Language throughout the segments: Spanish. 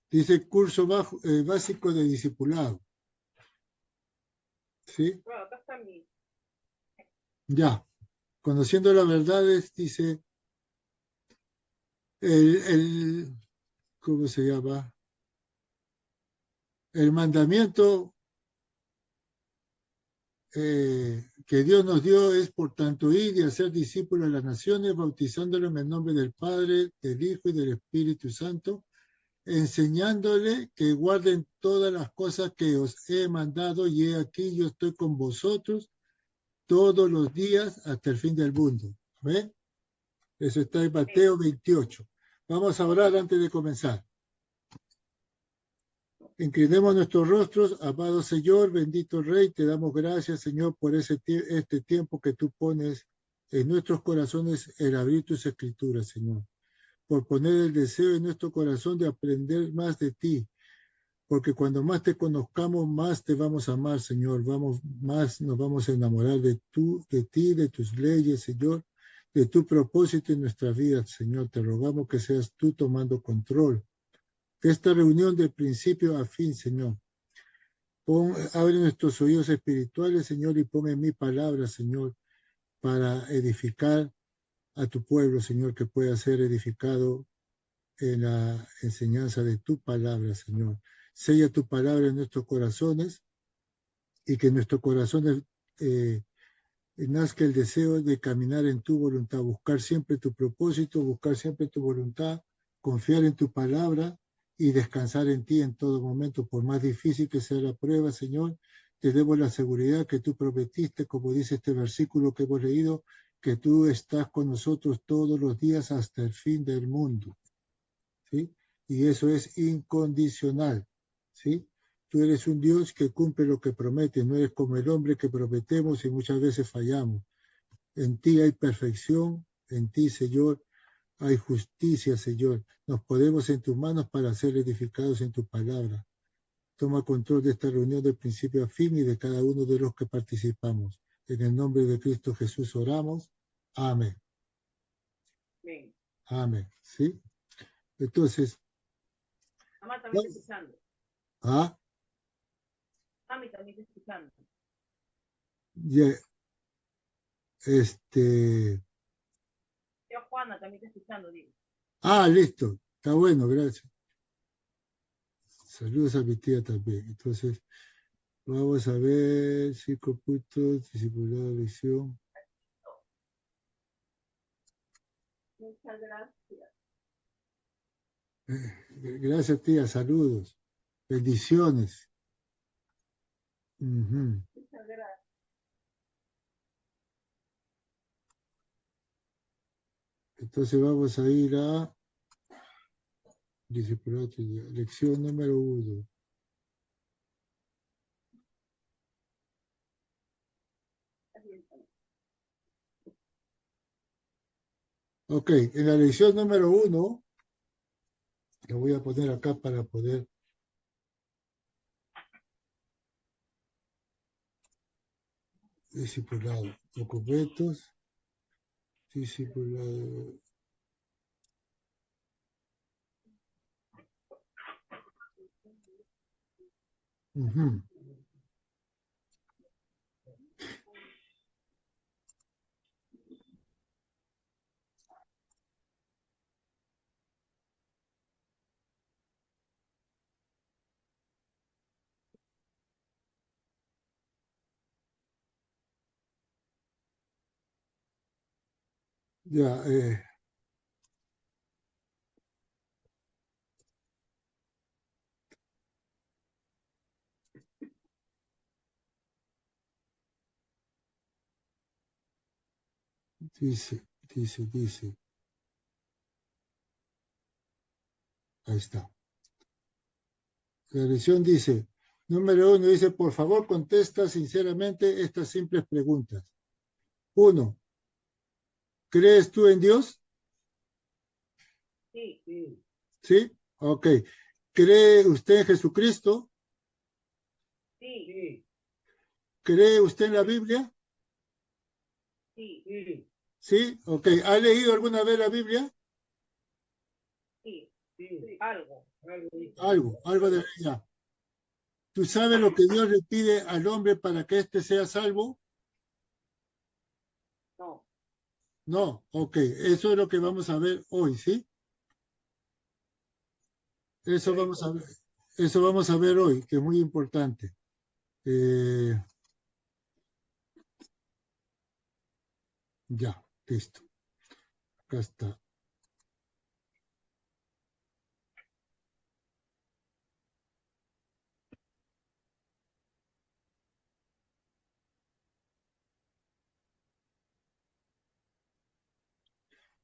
Dice curso básico de discipulado. ¿Sí? Bueno, acá está mi... Ya. Conociendo las verdades, dice el ¿cómo se llama? El mandamiento que Dios nos dio es, por tanto, ir y hacer discípulos de las naciones, bautizándolos en el nombre del Padre, del Hijo y del Espíritu Santo, enseñándole que guarden todas las cosas que os he mandado, y he aquí yo estoy con vosotros todos los días hasta el fin del mundo. ¿Ve? Eso está en Mateo 28. Vamos a orar antes de comenzar. Inclinemos nuestros rostros, amado Señor, bendito Rey, te damos gracias, Señor, por este tiempo que tú pones en nuestros corazones el abrir tus escrituras, Señor, por poner el deseo en nuestro corazón de aprender más de ti, porque cuando más te conozcamos, más te vamos a amar, Señor, más nos vamos a enamorar de ti, de tus leyes, Señor, de tu propósito en nuestra vida, Señor. Te rogamos que seas tú tomando control de esta reunión de principio a fin, Señor. Abre nuestros oídos espirituales, Señor, y pon en mi palabra, Señor, para edificar a tu pueblo, Señor, que pueda ser edificado en la enseñanza de tu palabra, Señor. Sella tu palabra en nuestros corazones y que en nuestros corazones nazca el deseo de caminar en tu voluntad, buscar siempre tu propósito, buscar siempre tu voluntad, confiar en tu palabra y descansar en ti en todo momento, por más difícil que sea la prueba, Señor. Tenemos la seguridad que tú prometiste, como dice este versículo que hemos leído, que tú estás con nosotros todos los días hasta el fin del mundo, ¿sí? Y eso es incondicional, ¿sí? Tú eres un Dios que cumple lo que promete, no eres como el hombre que prometemos y muchas veces fallamos. En ti hay perfección, en ti, Señor, hay justicia, Señor. Nos podemos en tus manos para ser edificados en tu palabra. Toma control de esta reunión de principio a fin y de cada uno de los que participamos. En el nombre de Cristo Jesús oramos. Amén. Bien. Amén. ¿Sí? Entonces, Mamá también está escuchando. ¿ah? Mami también está escuchando. Yeah, Yo, Juana también está escuchando, digo. listo. Está bueno, gracias. Saludos a mi tía también. Entonces, vamos a ver 5 puntos, discipulado, lección. Muchas gracias. Gracias, tía. Saludos. Bendiciones. Uh-huh. Muchas gracias. Entonces vamos a ir a discipulado, lección número 1. Ok, en la lección número 1, lo voy a poner acá para poder discipulado. Documentos, discipulado. Uh-huh. Ya, dice. Ahí está. La lección dice, número 1 dice, por favor contesta sinceramente estas simples preguntas. 1, ¿crees tú en Dios? Sí. Sí. ¿Sí? Ok. ¿Cree usted en Jesucristo? Sí. Sí. ¿Cree usted en la Biblia? Sí. Sí. ¿Sí? Ok. ¿Ha leído alguna vez la Biblia? Sí. Sí. Algo. Algo de ya. ¿Tú sabes lo que Dios le pide al hombre para que éste sea salvo? No. No, ok, eso es lo que vamos a ver hoy, ¿sí? Eso vamos a ver hoy, que es muy importante. Ya, listo. Acá está.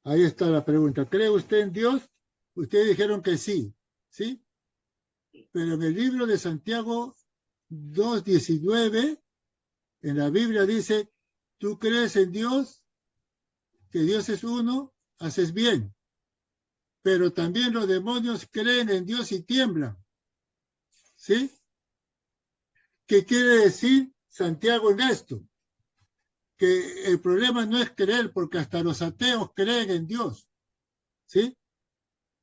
Ahí está la pregunta. ¿Cree usted en Dios? Ustedes dijeron que sí, ¿sí? Pero en el libro de Santiago 2:19, en la Biblia dice, ¿tú crees en Dios? Que Dios es uno, haces bien. Pero también los demonios creen en Dios y tiemblan, ¿sí? ¿Qué quiere decir Santiago en esto? Que el problema no es creer, porque hasta los ateos creen en Dios, ¿sí?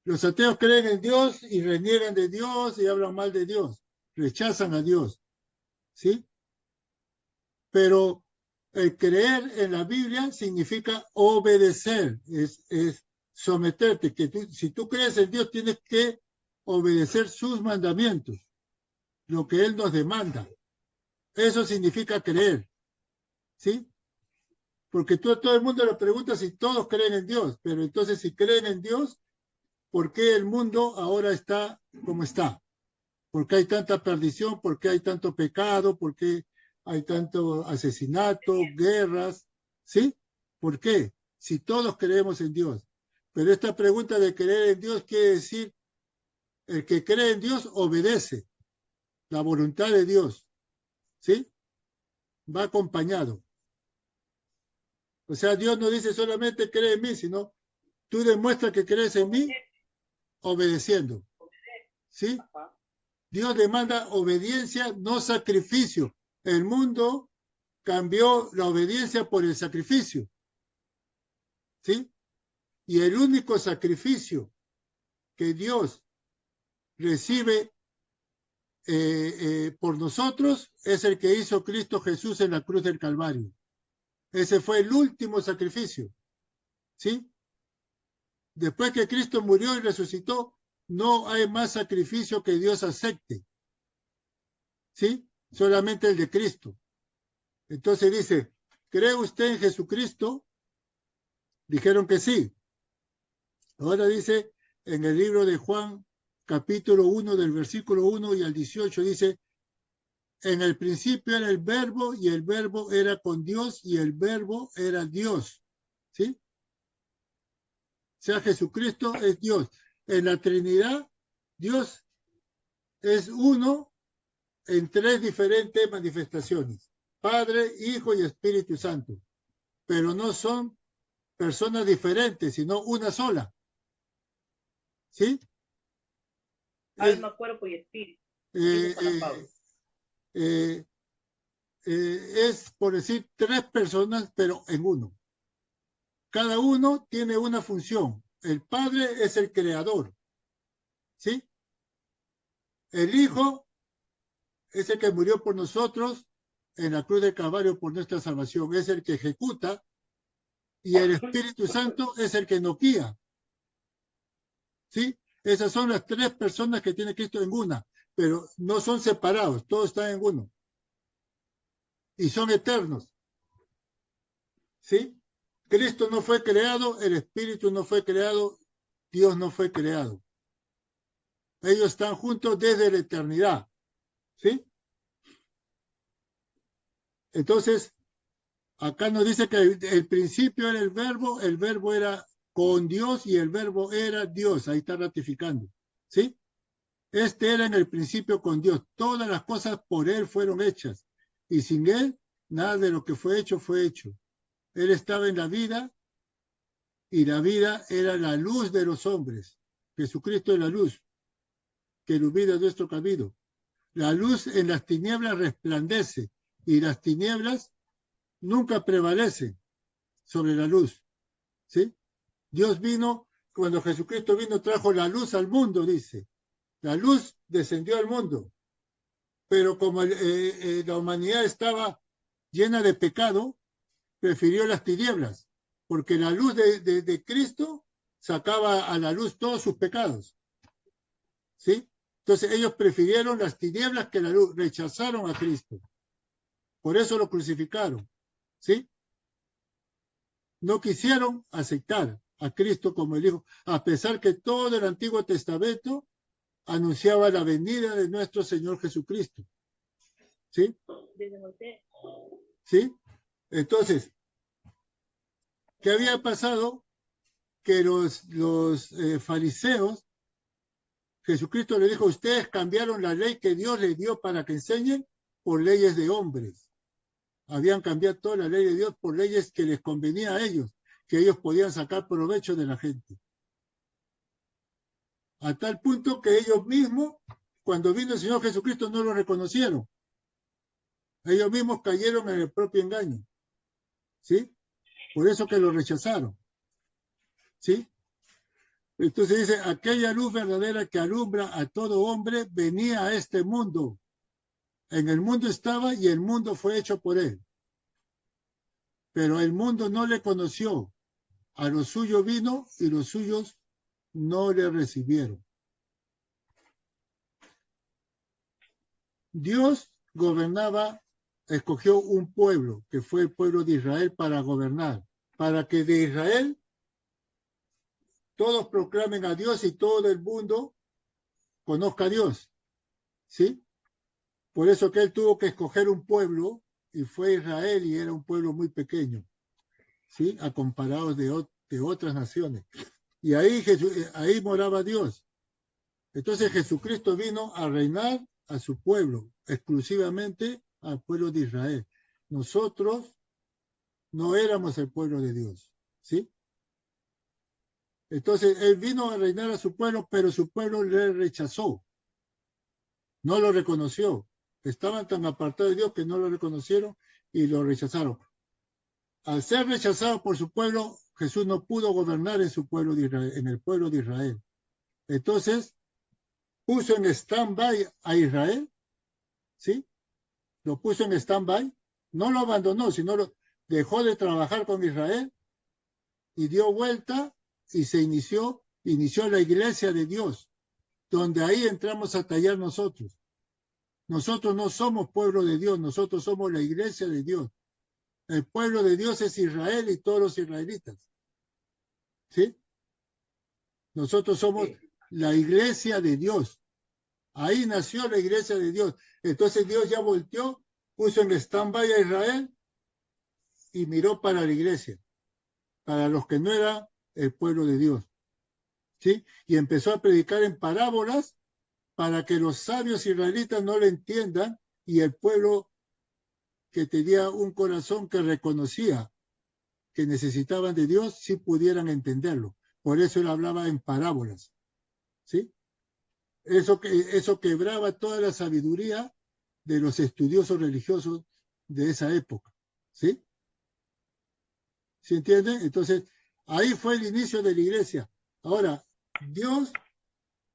Los ateos creen en Dios y reniegan de Dios y hablan mal de Dios, rechazan a Dios, ¿sí? Pero el creer en la Biblia significa obedecer, es someterte, que si tú crees en Dios tienes que obedecer sus mandamientos, lo que Él nos demanda. Eso significa creer, ¿sí? Porque tú a todo el mundo le preguntas si todos creen en Dios, pero entonces si creen en Dios, ¿por qué el mundo ahora está como está? ¿Por qué hay tanta perdición? ¿Por qué hay tanto pecado? ¿Por qué hay tanto asesinato, guerras? ¿Sí? ¿Por qué? Si todos creemos en Dios. Pero esta pregunta de creer en Dios quiere decir, el que cree en Dios obedece la voluntad de Dios. ¿Sí? Va acompañado. O sea, Dios no dice solamente cree en mí, sino tú demuestras que crees en mí obedeciendo. ¿Sí? Dios demanda obediencia, no sacrificio. El mundo cambió la obediencia por el sacrificio, ¿sí? Y el único sacrificio que Dios recibe por nosotros es el que hizo Cristo Jesús en la cruz del Calvario. Ese fue el último sacrificio, ¿sí? Después que Cristo murió y resucitó, no hay más sacrificio que Dios acepte, ¿sí? Solamente el de Cristo. Entonces dice, ¿cree usted en Jesucristo? Dijeron que sí. Ahora dice en el libro de Juan, capítulo 1, del versículo 1 y al 18, dice, en el principio era el verbo y el verbo era con Dios y el verbo era Dios. ¿Sí? O sea, Jesucristo es Dios. En la Trinidad, Dios es uno en tres diferentes manifestaciones. Padre, Hijo y Espíritu Santo. Pero no son personas diferentes, sino una sola. ¿Sí? Alma, cuerpo y espíritu. Eh, eh, es, por decir, tres personas, pero en uno. Cada uno tiene una función. El Padre es el creador, ¿sí? El Hijo es el que murió por nosotros en la cruz del Calvario por nuestra salvación. Es el que ejecuta y el Espíritu Santo es el que nos guía, ¿sí? Esas son las tres personas que tiene Cristo en una, pero no son separados, todos están en uno. Y son eternos, ¿sí? Cristo no fue creado, el Espíritu no fue creado, Dios no fue creado. Ellos están juntos desde la eternidad, ¿sí? Entonces, acá nos dice que el principio era el verbo era con Dios y el verbo era Dios, ahí está ratificando, ¿sí? Este era en el principio con Dios, todas las cosas por Él fueron hechas, y sin Él, nada de lo que fue hecho fue hecho. Él estaba en la vida, y la vida era la luz de los hombres. Jesucristo es la luz que ilumina nuestro camino. La luz en las tinieblas resplandece y las tinieblas nunca prevalecen sobre la luz. ¿Sí? Dios vino, cuando Jesucristo vino, trajo la luz al mundo, dice. La luz descendió al mundo, pero como la humanidad estaba llena de pecado, prefirió las tinieblas, porque la luz de Cristo sacaba a la luz todos sus pecados, ¿sí? Entonces ellos prefirieron las tinieblas que la luz, rechazaron a Cristo. Por eso lo crucificaron, ¿sí? No quisieron aceptar a Cristo como el Hijo, a pesar que todo el Antiguo Testamento anunciaba la venida de nuestro Señor Jesucristo, ¿sí? ¿Sí? Entonces, ¿qué había pasado? Que los fariseos, Jesucristo le dijo, ustedes cambiaron la ley que Dios les dio para que enseñen por leyes de hombres. Habían cambiado toda la ley de Dios por leyes que les convenía a ellos, que ellos podían sacar provecho de la gente. A tal punto que ellos mismos, cuando vino el Señor Jesucristo, no lo reconocieron. Ellos mismos cayeron en el propio engaño, ¿sí? Por eso que lo rechazaron, ¿sí? Entonces dice, aquella luz verdadera que alumbra a todo hombre venía a este mundo. En el mundo estaba y el mundo fue hecho por él. Pero el mundo no le conoció. A lo suyo vino y los suyos no le recibieron. Dios gobernaba, escogió un pueblo, que fue el pueblo de Israel, para gobernar, para que de Israel todos proclamen a Dios y todo el mundo conozca a Dios, ¿sí? Por eso que él tuvo que escoger un pueblo y fue Israel y era un pueblo muy pequeño, ¿sí? A comparados de otras naciones. Y ahí moraba Dios. Entonces Jesucristo vino a reinar a su pueblo, exclusivamente al pueblo de Israel. Nosotros no éramos el pueblo de Dios, ¿sí? Entonces él vino a reinar a su pueblo, pero su pueblo le rechazó, no lo reconoció. Estaban tan apartados de Dios que no lo reconocieron y lo rechazaron. Al ser rechazado por su pueblo, Jesús no pudo gobernar en su pueblo de Israel, en el pueblo de Israel. Entonces puso en stand-by a Israel, ¿sí? Lo puso en stand-by, no lo abandonó, sino lo dejó de trabajar con Israel y dio vuelta y inició la iglesia de Dios, donde ahí entramos a tallar nosotros. Nosotros no somos pueblo de Dios, nosotros somos la iglesia de Dios. El pueblo de Dios es Israel y todos los israelitas, ¿sí? Nosotros somos la iglesia de Dios. Ahí nació la iglesia de Dios. Entonces Dios ya volteó, puso en stand-by a Israel y miró para la iglesia, para los que no eran el pueblo de Dios, ¿sí? Y empezó a predicar en parábolas para que los sabios israelitas no le entiendan y el pueblo que tenía un corazón que reconocía que necesitaban de Dios sí pudieran entenderlo. Por eso él hablaba en parábolas, ¿sí? Eso quebraba toda la sabiduría de los estudiosos religiosos de esa época, ¿sí? ¿Sí entienden? Entonces, ahí fue el inicio de la iglesia. Ahora, Dios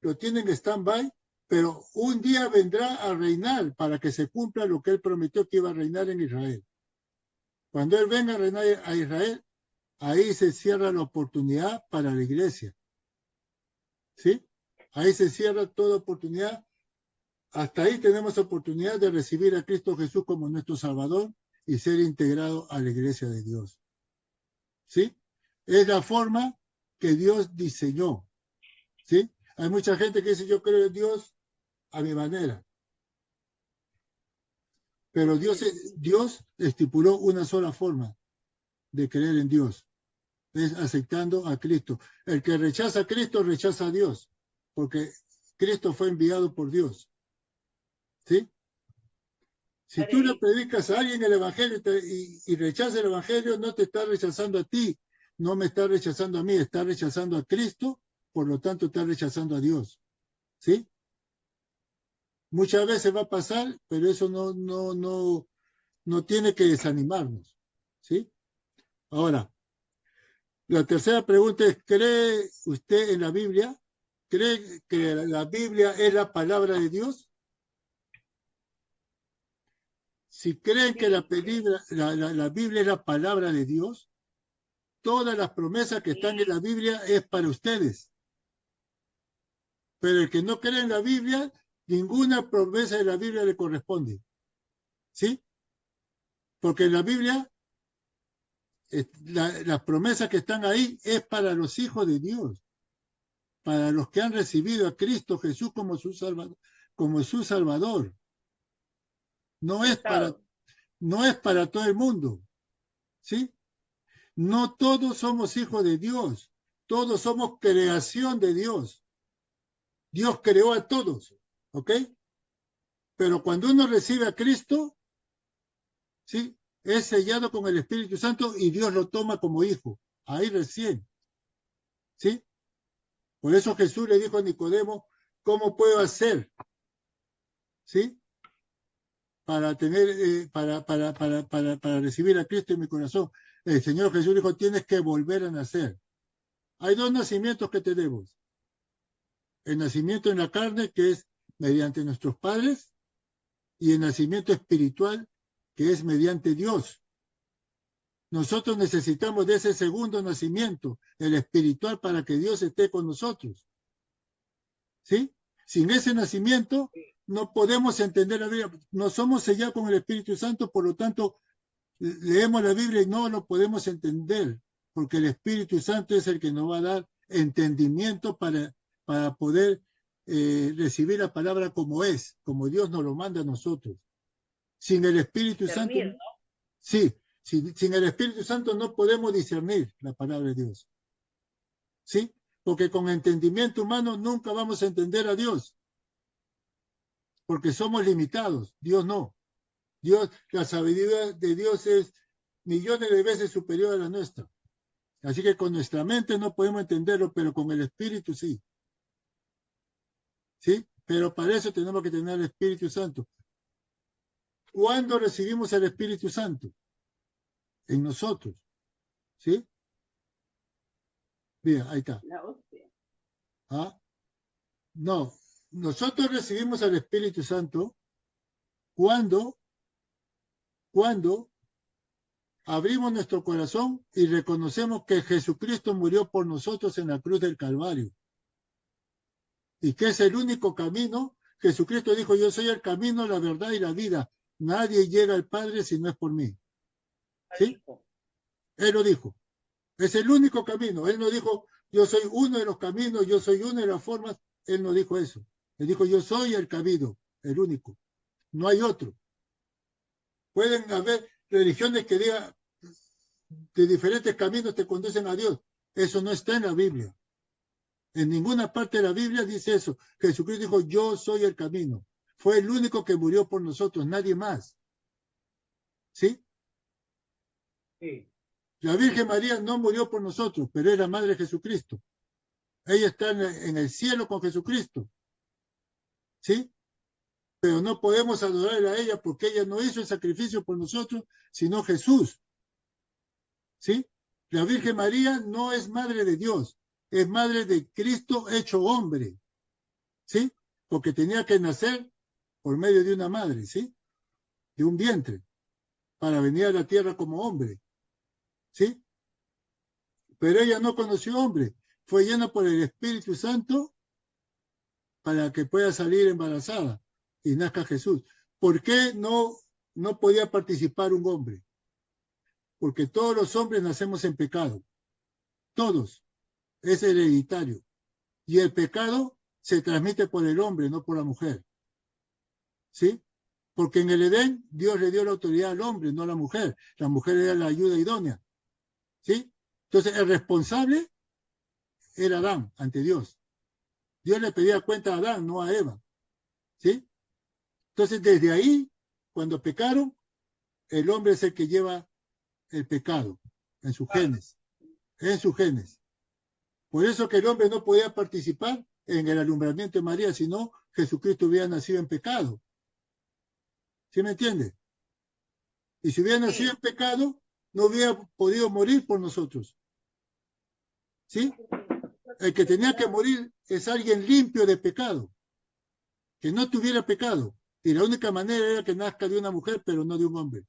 lo tiene en stand-by, pero un día vendrá a reinar para que se cumpla lo que él prometió que iba a reinar en Israel. Cuando él venga a reinar a Israel, ahí se cierra la oportunidad para la iglesia, ¿sí? Ahí se cierra toda oportunidad. Hasta ahí tenemos oportunidad de recibir a Cristo Jesús como nuestro Salvador y ser integrado a la iglesia de Dios, ¿sí? Es la forma que Dios diseñó, ¿sí? Hay mucha gente que dice, yo creo en Dios a mi manera. Pero Dios estipuló una sola forma de creer en Dios, es aceptando a Cristo. El que rechaza a Cristo rechaza a Dios, porque Cristo fue enviado por Dios, ¿sí? Si tú le predicas a alguien el Evangelio y rechaza el Evangelio, no te está rechazando a ti, no me está rechazando a mí, está rechazando a Cristo, por lo tanto está rechazando a Dios, ¿sí? Muchas veces va a pasar, pero eso no tiene que desanimarnos, ¿sí? Ahora, la tercera pregunta es, ¿cree usted en la Biblia? ¿creen que la Biblia es la palabra de Dios? Si creen que la Biblia es la palabra de Dios, todas las promesas que están en la Biblia es para ustedes. Pero el que no cree en la Biblia, ninguna promesa de la Biblia le corresponde. ¿Sí? Porque en la Biblia, las promesas que están ahí es para los hijos de Dios, para los que han recibido a Cristo Jesús como su Salvador. Como su Salvador. No es para todo el mundo. ¿Sí? No todos somos hijos de Dios. Todos somos creación de Dios. Dios creó a todos. ¿Ok? Pero cuando uno recibe a Cristo, ¿sí? Es sellado con el Espíritu Santo y Dios lo toma como hijo. Ahí recién. ¿Sí? Por eso Jesús le dijo a Nicodemo, ¿cómo puedo hacer? ¿Sí? Para tener, para recibir a Cristo en mi corazón. El Señor Jesús dijo, tienes que volver a nacer. Hay dos nacimientos que tenemos. El nacimiento en la carne, que es mediante nuestros padres, y el nacimiento espiritual, que es mediante Dios. Nosotros necesitamos de ese segundo nacimiento, el espiritual, para que Dios esté con nosotros. ¿Sí? Sin ese nacimiento no podemos entender la Biblia. No somos sellados con el Espíritu Santo, por lo tanto, leemos la Biblia y no lo podemos entender, porque el Espíritu Santo es el que nos va a dar entendimiento para poder recibir la palabra como es, como Dios nos lo manda a nosotros. Sin el Espíritu Santo, ¿no? sí, sin el Espíritu Santo no podemos discernir la palabra de Dios. ¿Sí? Porque con entendimiento humano nunca vamos a entender a Dios. Porque somos limitados, Dios no. Dios, la sabiduría de Dios es millones de veces superior a la nuestra. Así que con nuestra mente no podemos entenderlo, pero con el Espíritu sí. ¿Sí? Pero para eso tenemos que tener el Espíritu Santo. ¿Cuándo recibimos el Espíritu Santo? En nosotros. ¿Sí? Bien, ahí está. La hostia. ¿Ah? No, nosotros recibimos al Espíritu Santo cuando abrimos nuestro corazón y reconocemos que Jesucristo murió por nosotros en la cruz del Calvario. Y que es el único camino. Jesucristo dijo, yo soy el camino, la verdad y la vida. Nadie llega al Padre si no es por mí. ¿Sí? Él lo dijo. Es el único camino. Él no dijo, yo soy uno de los caminos, yo soy una de las formas. Él no dijo eso. Él dijo, yo soy el camino, el único. No hay otro. Pueden haber religiones que digan que diferentes caminos te conducen a Dios. Eso no está en la Biblia. En ninguna parte de la Biblia dice eso. Jesucristo dijo, yo soy el camino. Fue el único que murió por nosotros, nadie más. ¿Sí? Sí. La Virgen María no murió por nosotros, pero es la madre de Jesucristo. Ella está en el cielo con Jesucristo. ¿Sí? Pero no podemos adorarla a ella porque ella no hizo el sacrificio por nosotros, sino Jesús. ¿Sí? La Virgen María no es madre de Dios, es madre de Cristo hecho hombre. ¿Sí? Porque tenía que nacer por medio de una madre, ¿sí? De un vientre, para venir a la tierra como hombre. ¿Sí? Pero ella no conoció hombre, fue llena por el Espíritu Santo para que pueda salir embarazada y nazca Jesús. ¿Por qué no podía participar un hombre? Porque todos los hombres nacemos en pecado. Todos. Es hereditario. Y el pecado se transmite por el hombre, no por la mujer. ¿Sí? Porque en el Edén Dios le dio la autoridad al hombre, no a la mujer. La mujer era la ayuda idónea. ¿Sí? Entonces el responsable era Adán ante Dios. Dios le pedía cuenta a Adán, no a Eva. ¿Sí? Entonces desde ahí, cuando pecaron, el hombre es el que lleva el pecado en sus genes. En sus genes. Por eso que el hombre no podía participar en el alumbramiento de María, sino Jesucristo hubiera nacido en pecado. ¿Sí me entiende? Y si hubiera nacido en pecado, no hubiera podido morir por nosotros. ¿Sí? El que tenía que morir es alguien limpio de pecado, que no tuviera pecado. Y la única manera era que nazca de una mujer, pero no de un hombre.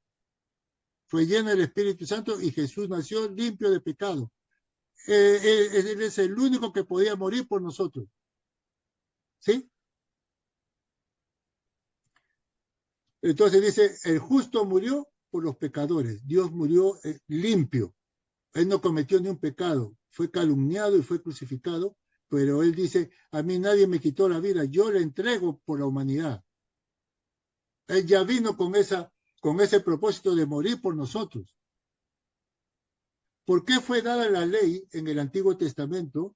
Fue lleno del Espíritu Santo y Jesús nació limpio de pecado. Él es el único que podía morir por nosotros. ¿Sí? Entonces dice, el justo murió por los pecadores. Dios murió limpio. Él no cometió ni un pecado. Fue calumniado y fue crucificado, pero él dice, a mí nadie me quitó la vida, yo la entrego por la humanidad. Él ya vino con ese propósito de morir por nosotros. ¿Por qué fue dada la ley en el Antiguo Testamento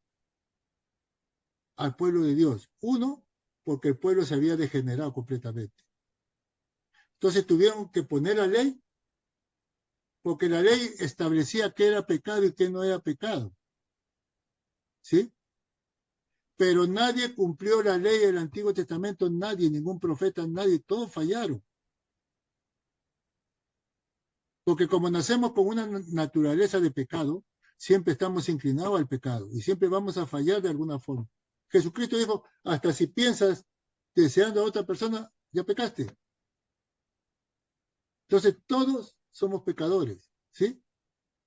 al pueblo de Dios? Uno, porque el pueblo se había degenerado completamente. Entonces tuvieron que poner la ley, porque la ley establecía qué era pecado y qué no era pecado. ¿Sí? Pero nadie cumplió la ley del Antiguo Testamento, nadie, ningún profeta, nadie, todos fallaron. Porque como nacemos con una naturaleza de pecado, siempre estamos inclinados al pecado y siempre vamos a fallar de alguna forma. Jesucristo dijo, hasta si piensas deseando a otra persona, ya pecaste. Entonces todos somos pecadores, ¿sí?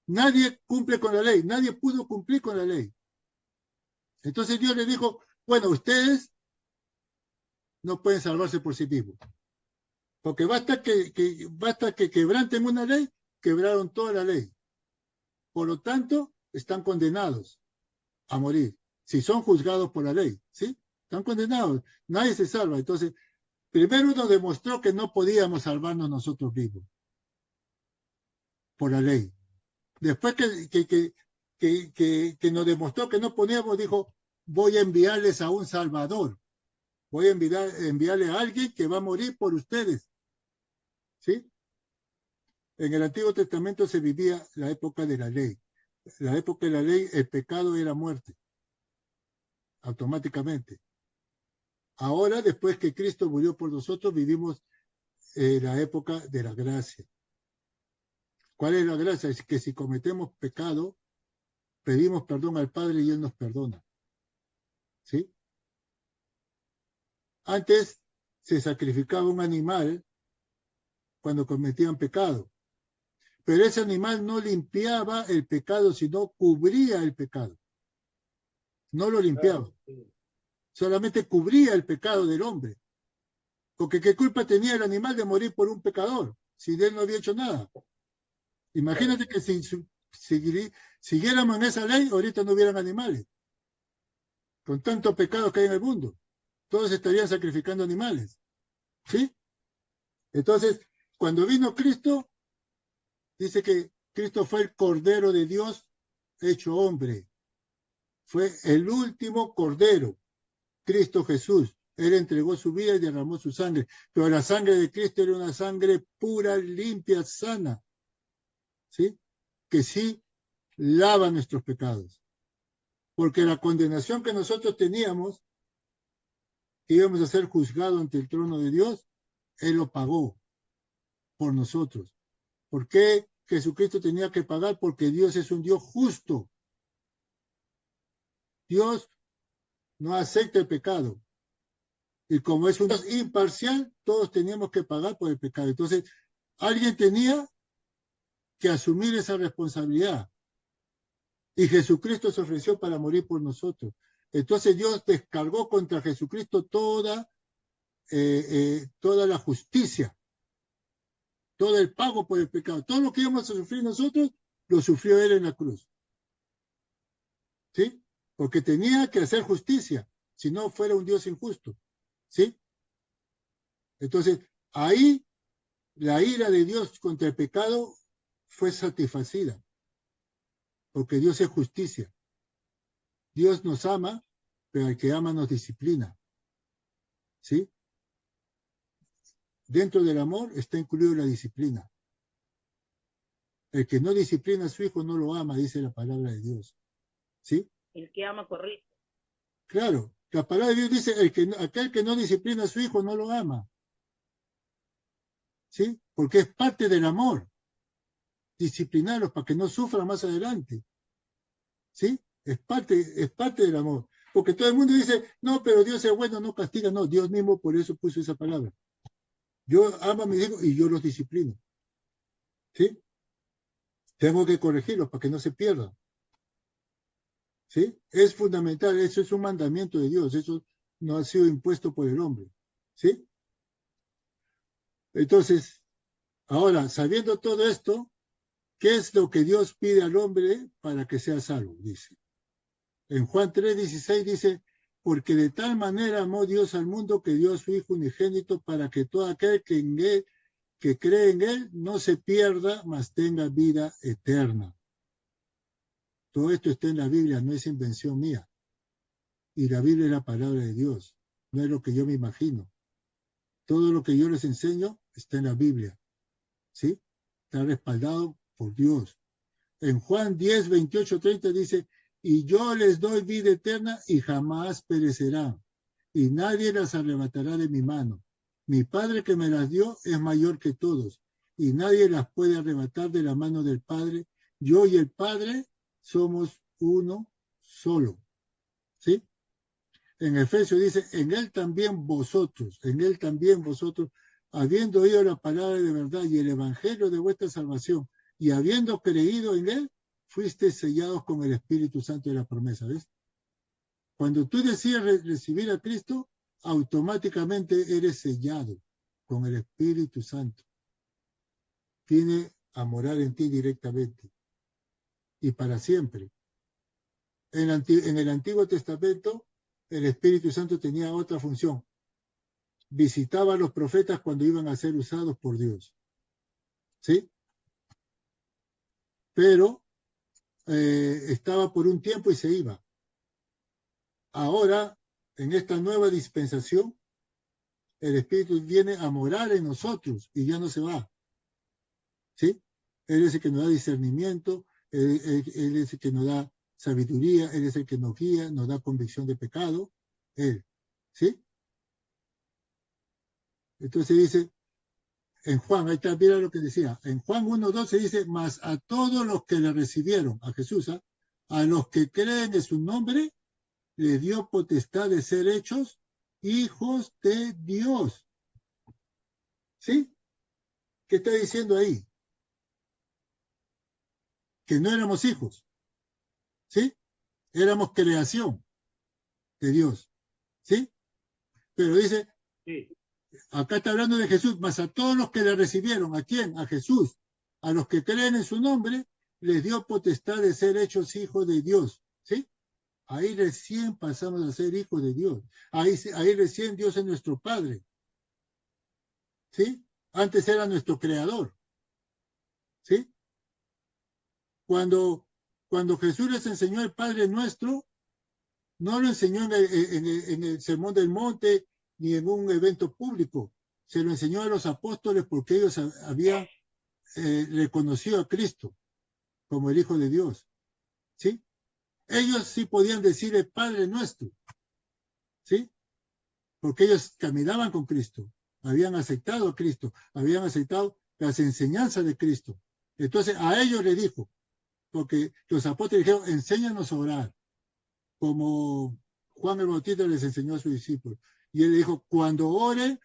Nadie cumple con la ley, nadie pudo cumplir con la ley. Entonces Dios le dijo, bueno, ustedes no pueden salvarse por sí mismos. Porque basta que quebranten una ley, quebraron toda la ley. Por lo tanto, están condenados a morir. Si son juzgados por la ley, ¿sí? Están condenados. Nadie se salva. Entonces, primero nos demostró que no podíamos salvarnos nosotros mismos por la ley. Después que nos demostró que no podíamos, dijo, voy a enviarles a un Salvador. Voy a enviarle a alguien que va a morir por ustedes. ¿Sí? En el Antiguo Testamento se vivía la época de la ley. La época de la ley, el pecado era muerte, automáticamente. Ahora, después que Cristo murió por nosotros, vivimos la época de la gracia. ¿Cuál es la gracia? Es que si cometemos pecado, pedimos perdón al Padre y Él nos perdona. ¿Sí? Antes se sacrificaba un animal cuando cometían pecado, pero ese animal no limpiaba el pecado, sino cubría el pecado. No lo limpiaba. Solamente cubría el pecado del hombre. Porque ¿qué culpa tenía el animal de morir por un pecador si él no había hecho nada? Imagínate que si siguiéramos en esa ley, ahorita no hubieran animales. Con tantos pecados que hay en el mundo. Todos estarían sacrificando animales. ¿Sí? Entonces, cuando vino Cristo, dice que Cristo fue el Cordero de Dios hecho hombre. Fue el último Cordero. Cristo Jesús. Él entregó su vida y derramó su sangre. Pero la sangre de Cristo era una sangre pura, limpia, sana. ¿Sí? Que sí lava nuestros pecados. Porque la condenación que nosotros teníamos, que íbamos a ser juzgados ante el trono de Dios, Él lo pagó por nosotros. ¿Por qué Jesucristo tenía que pagar? Porque Dios es un Dios justo. Dios no acepta el pecado. Y como es un Dios imparcial, todos teníamos que pagar por el pecado. Entonces, alguien tenía que asumir esa responsabilidad. Y Jesucristo se ofreció para morir por nosotros. Entonces Dios descargó contra Jesucristo toda la justicia, todo el pago por el pecado. Todo lo que íbamos a sufrir nosotros, lo sufrió Él en la cruz. ¿Sí? Porque tenía que hacer justicia, si no fuera un Dios injusto. ¿Sí? Entonces, ahí la ira de Dios contra el pecado fue satisfacida, porque Dios es justicia. Dios nos ama, pero el que ama nos disciplina. ¿Sí? Dentro del amor está incluido la disciplina. El que no disciplina a su hijo no lo ama, dice la palabra de Dios. ¿Sí? El que ama corrige. Claro, la palabra de Dios dice, aquel que no disciplina a su hijo no lo ama. ¿Sí? Porque es parte del amor. Disciplinarlos para que no sufran más adelante. ¿Sí? Es parte del amor. Porque todo el mundo dice, no, pero Dios es bueno, no castiga. No, Dios mismo por eso puso esa palabra. Yo amo a mis hijos y yo los disciplino. ¿Sí? Tengo que corregirlos para que no se pierdan. ¿Sí? Es fundamental, eso es un mandamiento de Dios, eso no ha sido impuesto por el hombre. ¿Sí? Entonces, ahora, sabiendo todo esto, ¿qué es lo que Dios pide al hombre para que sea salvo? Dice. En Juan 3:16 dice, porque de tal manera amó Dios al mundo que dio a su Hijo unigénito para que todo aquel que cree en él no se pierda, mas tenga vida eterna. Todo esto está en la Biblia, no es invención mía. Y la Biblia es la palabra de Dios, no es lo que yo me imagino. Todo lo que yo les enseño está en la Biblia, ¿sí? Está respaldado por Dios. En Juan 10:28-30 dice, y yo les doy vida eterna y jamás perecerán, y nadie las arrebatará de mi mano. Mi Padre que me las dio es mayor que todos, y nadie las puede arrebatar de la mano del Padre. Yo y el Padre somos uno solo, ¿sí? En Efesios dice, en él también vosotros, habiendo oído la palabra de verdad y el evangelio de vuestra salvación, y habiendo creído en él, fuisteis sellados con el Espíritu Santo de la promesa, ¿ves? Cuando tú decides recibir a Cristo, automáticamente eres sellado con el Espíritu Santo. Viene a morar en ti directamente y para siempre. En el Antiguo Testamento, el Espíritu Santo tenía otra función. Visitaba a los profetas cuando iban a ser usados por Dios. ¿Sí? Pero estaba por un tiempo y se iba. Ahora, en esta nueva dispensación, el Espíritu viene a morar en nosotros y ya no se va. ¿Sí? Él es el que nos da discernimiento, él es el que nos da sabiduría, Él es el que nos guía, nos da convicción de pecado. Él. ¿Sí? Entonces dice, en Juan, ahí está, mira lo que decía, en Juan 1:12 dice, mas a todos los que le recibieron, a Jesús, a los que creen en su nombre, le dio potestad de ser hechos hijos de Dios. ¿Sí? ¿Qué está diciendo ahí? Que no éramos hijos, ¿sí? Éramos creación de Dios, ¿sí? Pero dice, sí, acá está hablando de Jesús, mas a todos los que le recibieron, ¿a quién? A Jesús. A los que creen en su nombre, les dio potestad de ser hechos hijos de Dios, ¿sí? Ahí recién pasamos a ser hijos de Dios. Ahí recién Dios es nuestro Padre, ¿sí? Antes era nuestro Creador, ¿sí? Cuando, cuando Jesús les enseñó el Padre Nuestro, no lo enseñó en el Sermón del Monte ni en un evento público. Se lo enseñó a los apóstoles porque ellos habían reconocido a Cristo como el Hijo de Dios, ¿sí? Ellos sí podían decir el Padre Nuestro, ¿sí? Porque ellos caminaban con Cristo, habían aceptado a Cristo, habían aceptado las enseñanzas de Cristo. Entonces a ellos le dijo, porque los apóstoles dijeron, enséñanos a orar, como Juan el Bautista les enseñó a sus discípulos. Y él dijo, cuando oren,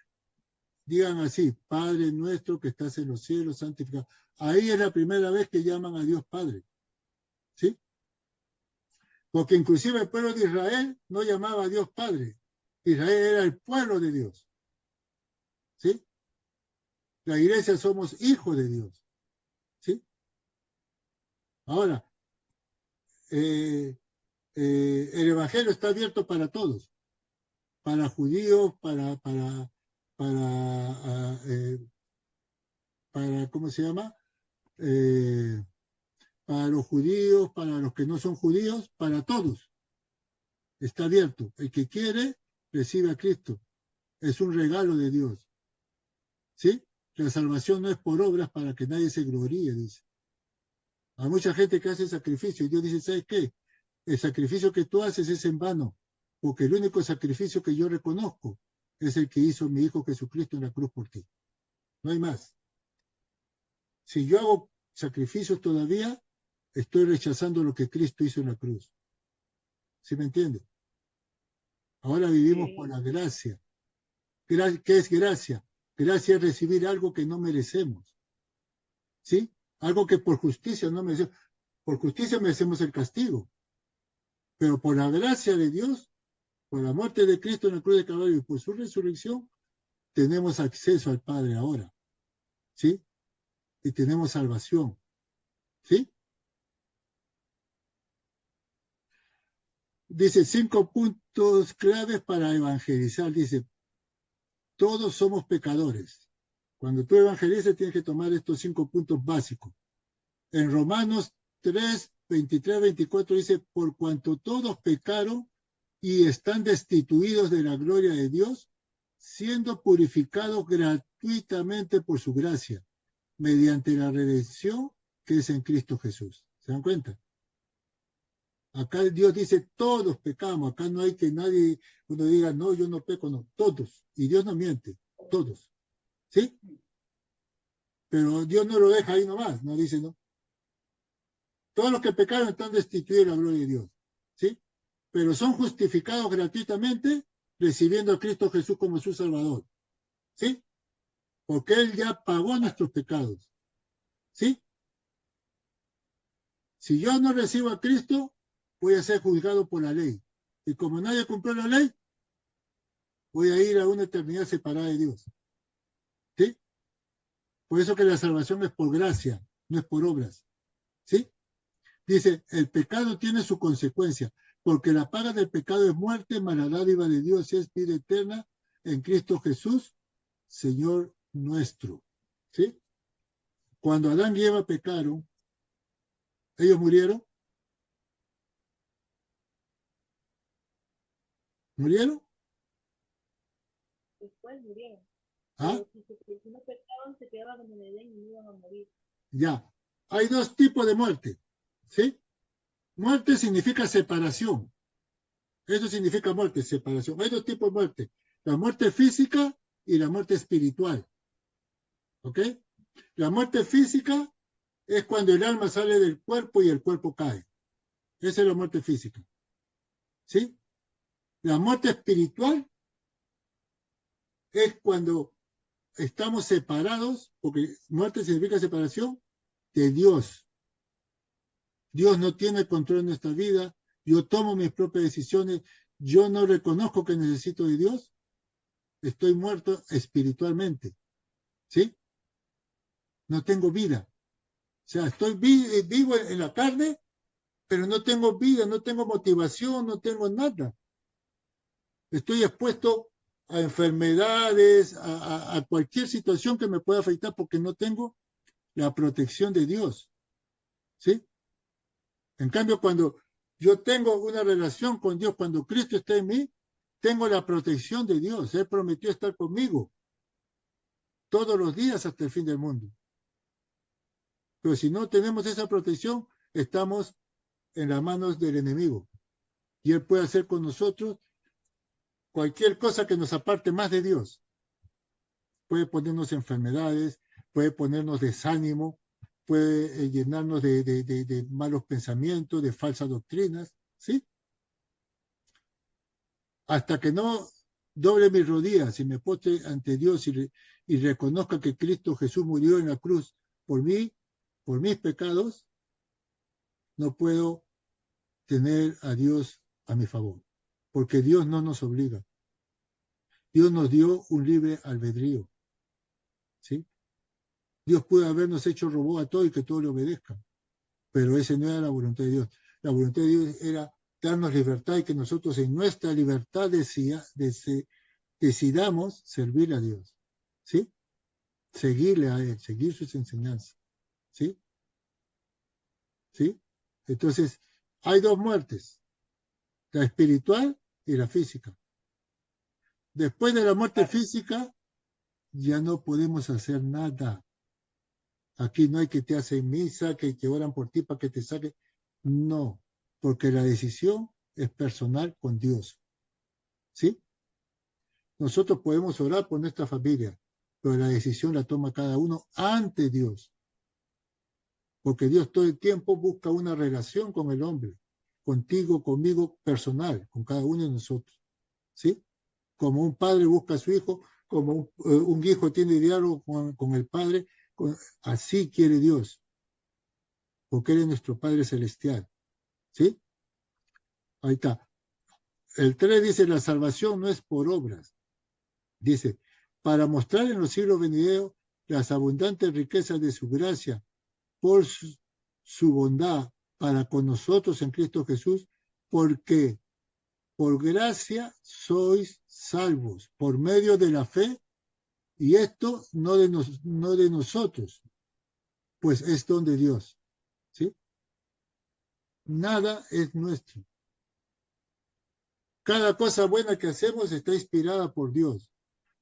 digan así, Padre nuestro que estás en los cielos, santificado. Ahí es la primera vez que llaman a Dios Padre, ¿sí? Porque inclusive el pueblo de Israel no llamaba a Dios Padre. Israel era el pueblo de Dios, ¿sí? La iglesia somos hijos de Dios, ¿sí? Ahora, eh, el evangelio está abierto para todos, para judíos, para ¿cómo se llama? Eh, para los judíos, para los que no son judíos, para todos. Está abierto. El que quiere, recibe a Cristo. Es un regalo de Dios. ¿Sí? La salvación no es por obras para que nadie se gloríe, dice. Hay mucha gente que hace sacrificio y Dios dice, ¿sabes qué? El sacrificio que tú haces es en vano, porque el único sacrificio que yo reconozco es el que hizo mi Hijo Jesucristo en la cruz por ti. No hay más. Si yo hago sacrificios todavía, estoy rechazando lo que Cristo hizo en la cruz. ¿Sí me entiende? Ahora vivimos por la gracia. ¿Qué es gracia? Gracia es recibir algo que no merecemos. ¿Sí? Algo que por justicia no merecemos. Por justicia merecemos el castigo. Pero por la gracia de Dios, por la muerte de Cristo en la cruz de Calvario y por su resurrección, tenemos acceso al Padre ahora. ¿Sí? Y tenemos salvación. ¿Sí? Dice 5 puntos claves para evangelizar. Dice, todos somos pecadores. Cuando tú evangelizas tienes que tomar estos 5 puntos básicos. En Romanos 3, 23, 24 dice, por cuanto todos pecaron y están destituidos de la gloria de Dios, siendo purificados gratuitamente por su gracia, mediante la redención que es en Cristo Jesús. ¿Se dan cuenta? Acá Dios dice, todos pecamos. Acá no hay que nadie, uno diga, no, yo no peco, no, todos. Y Dios no miente, todos. ¿Sí? Pero Dios no lo deja ahí nomás, no dice, no. Todos los que pecaron están destituidos de la gloria de Dios. ¿Sí? Pero son justificados gratuitamente recibiendo a Cristo Jesús como su Salvador. ¿Sí? Porque Él ya pagó nuestros pecados. ¿Sí? Si yo no recibo a Cristo, voy a ser juzgado por la ley. Y como nadie cumplió la ley, voy a ir a una eternidad separada de Dios. ¿Sí? Por eso que la salvación es por gracia, no es por obras. ¿Sí? Dice, el pecado tiene su consecuencia, porque la paga del pecado es muerte, mas la dádiva de Dios es vida eterna en Cristo Jesús, Señor nuestro. ¿Sí? Cuando Adán y Eva pecaron, ellos murieron. ¿Murieron? Después murieron. ¿Ah? Pero si no pecaban, se quedaban en el Edén y no iban a morir. Ya. Hay dos tipos de muerte. ¿Sí? Muerte significa separación. Eso significa muerte, separación. Hay dos tipos de muerte. La muerte física y la muerte espiritual. ¿Ok? La muerte física es cuando el alma sale del cuerpo y el cuerpo cae. Esa es la muerte física. ¿Sí? La muerte espiritual es cuando estamos separados, porque muerte significa separación de Dios. Dios no tiene control de nuestra vida. Yo tomo mis propias decisiones. Yo no reconozco que necesito de Dios. Estoy muerto espiritualmente. ¿Sí? No tengo vida. O sea, estoy vivo en la carne, pero no tengo vida, no tengo motivación, no tengo nada. Estoy expuesto a enfermedades, a cualquier situación que me pueda afectar porque no tengo la protección de Dios. ¿Sí? En cambio, cuando yo tengo una relación con Dios, cuando Cristo está en mí, tengo la protección de Dios. Él prometió estar conmigo todos los días hasta el fin del mundo. Pero si no tenemos esa protección, estamos en las manos del enemigo. Y él puede hacer con nosotros cualquier cosa que nos aparte más de Dios. Puede ponernos enfermedades, puede ponernos desánimo, puede llenarnos de malos pensamientos, de falsas doctrinas, ¿sí? Hasta que no doble mis rodillas y me postre ante Dios y reconozca que Cristo Jesús murió en la cruz por mí, por mis pecados, no puedo tener a Dios a mi favor, porque Dios no nos obliga. Dios nos dio un libre albedrío, ¿sí? Dios puede habernos hecho robot a todo y que todo le obedezca, pero esa no era la voluntad de Dios. La voluntad de Dios era darnos libertad y que nosotros en nuestra libertad decidamos servir a Dios, ¿sí? Seguirle a Él, seguir sus enseñanzas, ¿sí? ¿Sí? Entonces, hay dos muertes, la espiritual y la física. Después de la muerte física, ya no podemos hacer nada. Aquí no hay que te hacen misa, que oran por ti para que te saque. No, porque la decisión es personal con Dios. ¿Sí? Nosotros podemos orar por nuestra familia, pero la decisión la toma cada uno ante Dios. Porque Dios todo el tiempo busca una relación con el hombre. contigo, conmigo, personal, con cada uno de nosotros, ¿sí? Como un padre busca a su hijo, como un hijo tiene diálogo con el padre, así quiere Dios, porque Él es nuestro Padre Celestial, ¿sí? Ahí está. El 3 dice, la salvación no es por obras. Dice, para mostrar en los siglos venideros las abundantes riquezas de su gracia, por su bondad para con nosotros en Cristo Jesús, porque por gracia sois salvos, por medio de la fe, y esto no de nosotros, pues es don de Dios, ¿sí? Nada es nuestro. Cada cosa buena que hacemos está inspirada por Dios,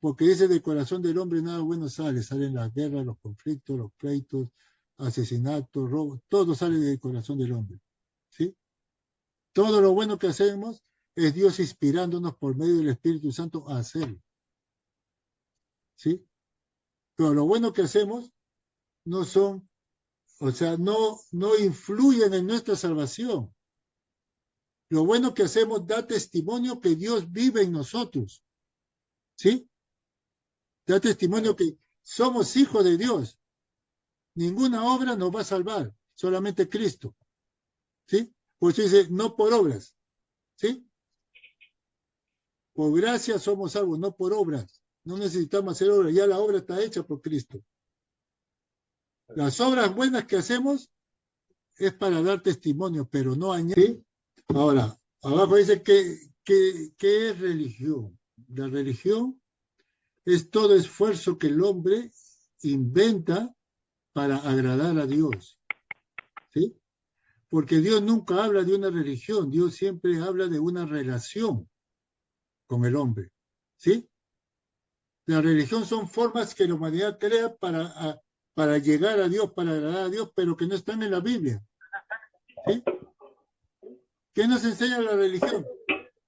porque dice del corazón del hombre nada bueno sale, salen las guerras, los conflictos, los pleitos, asesinatos, robos, todo sale del corazón del hombre, ¿sí? Todo lo bueno que hacemos es Dios inspirándonos por medio del Espíritu Santo a hacerlo, ¿sí? Pero lo bueno que hacemos no son, o sea, no influyen en nuestra salvación. Lo bueno que hacemos da testimonio que Dios vive en nosotros, ¿sí? Da testimonio que somos hijos de Dios. Ninguna obra nos va a salvar, solamente Cristo, ¿sí? Por eso dice, no por obras, ¿sí? Por gracia somos salvos, no por obras. No necesitamos hacer obras, ya la obra está hecha por Cristo. Las obras buenas que hacemos es para dar testimonio, pero no añadir. ¿Sí? Ahora, abajo dice ¿qué es religión? La religión es todo esfuerzo que el hombre inventa para agradar a Dios, ¿sí? Porque Dios nunca habla de una religión, Dios siempre habla de una relación con el hombre, ¿sí? La religión son formas que la humanidad crea para llegar a Dios, para agradar a Dios, pero que no están en la Biblia, ¿sí? ¿Qué nos enseña la religión?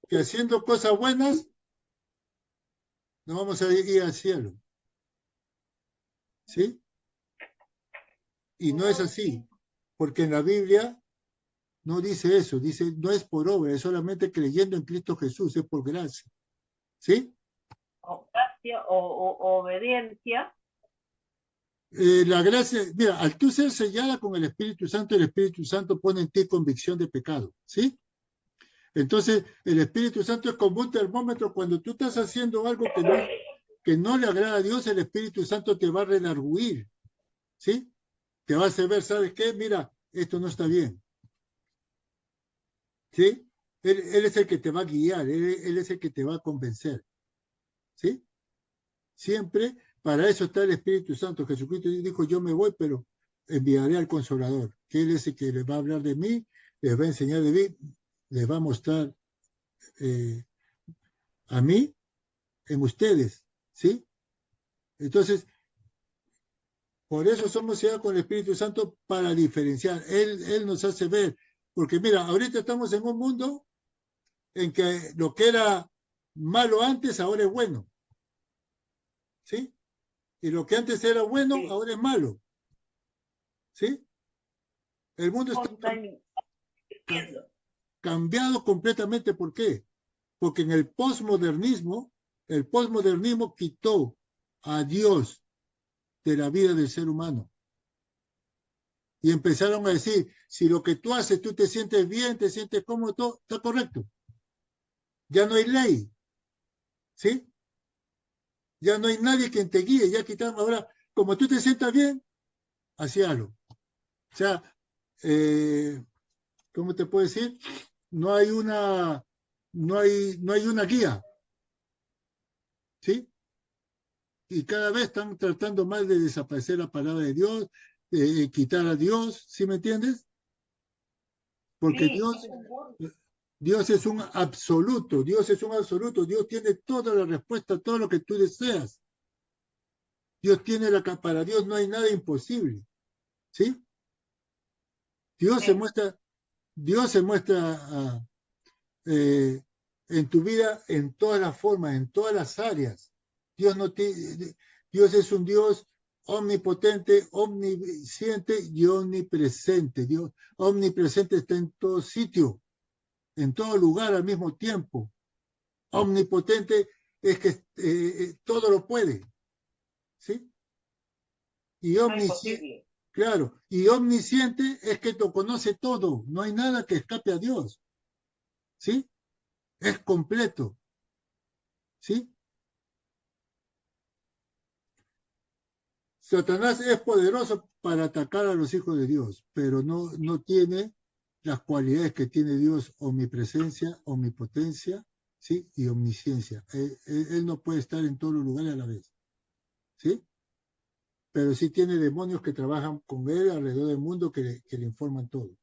Que haciendo cosas buenas no vamos a ir al cielo, ¿sí? Y no es así, porque en la Biblia no dice eso, dice no es por obra, es solamente creyendo en Cristo Jesús, es por gracia, ¿sí? O gracia o obediencia. La gracia, mira, al tú ser sellada con el Espíritu Santo pone en ti convicción de pecado, ¿sí? Entonces, el Espíritu Santo es como un termómetro. Cuando tú estás haciendo algo que no le agrada a Dios, el Espíritu Santo te va a redarguir, ¿sí? Te va a hacer ver, ¿sabes qué? Mira, esto no está bien, ¿sí? Él es el que te va a guiar, él es el que te va a convencer, ¿sí? Siempre para eso está el Espíritu Santo. Jesucristo dijo, yo me voy, pero enviaré al Consolador, que Él es el que les va a hablar de mí, les va a enseñar de mí, les va a mostrar a mí en ustedes, ¿sí? Entonces, por eso somos sellados con el Espíritu Santo para diferenciar. Él nos hace ver, porque mira, ahorita estamos en un mundo en que lo que era malo antes ahora es bueno, ¿sí? Y lo que antes era bueno Sí. ahora es malo, ¿sí? El mundo está cambiado completamente. ¿Por qué? Porque en el posmodernismo quitó a Dios de la vida del ser humano. Y empezaron a decir, si lo que tú haces, tú te sientes bien, te sientes cómodo, todo está correcto. Ya no hay ley, ¿sí? Ya no hay nadie quien te guíe, ya quitaron ahora, como tú te sientas bien, hacíalo. O sea, ¿cómo te puedo decir? No hay no hay una guía, ¿sí? Y cada vez están tratando más de desaparecer la palabra de Dios, de quitar a Dios, ¿sí me entiendes? Porque Sí. Dios es un absoluto, Dios es un absoluto, Dios tiene toda la respuesta, todo lo que tú deseas. Dios tiene para Dios no hay nada imposible, ¿sí? Dios se muestra, Dios se muestra eh, en tu vida en todas las formas, en todas las áreas. Dios, no te, Dios es un Dios omnipotente, omnisciente y omnipresente. Dios omnipresente está en todo sitio, en todo lugar al mismo tiempo. Omnipotente es que todo lo puede, ¿sí? Y omnisciente, claro, y omnisciente es que lo conoce todo, no hay nada que escape a Dios, ¿sí? Es completo, ¿sí? Satanás es poderoso para atacar a los hijos de Dios, pero no tiene las cualidades que tiene Dios: omnipresencia, omnipotencia, ¿sí? Y omnisciencia. Él no puede estar en todos los lugares a la vez, ¿sí? Pero sí tiene demonios que trabajan con él alrededor del mundo que le informan todo,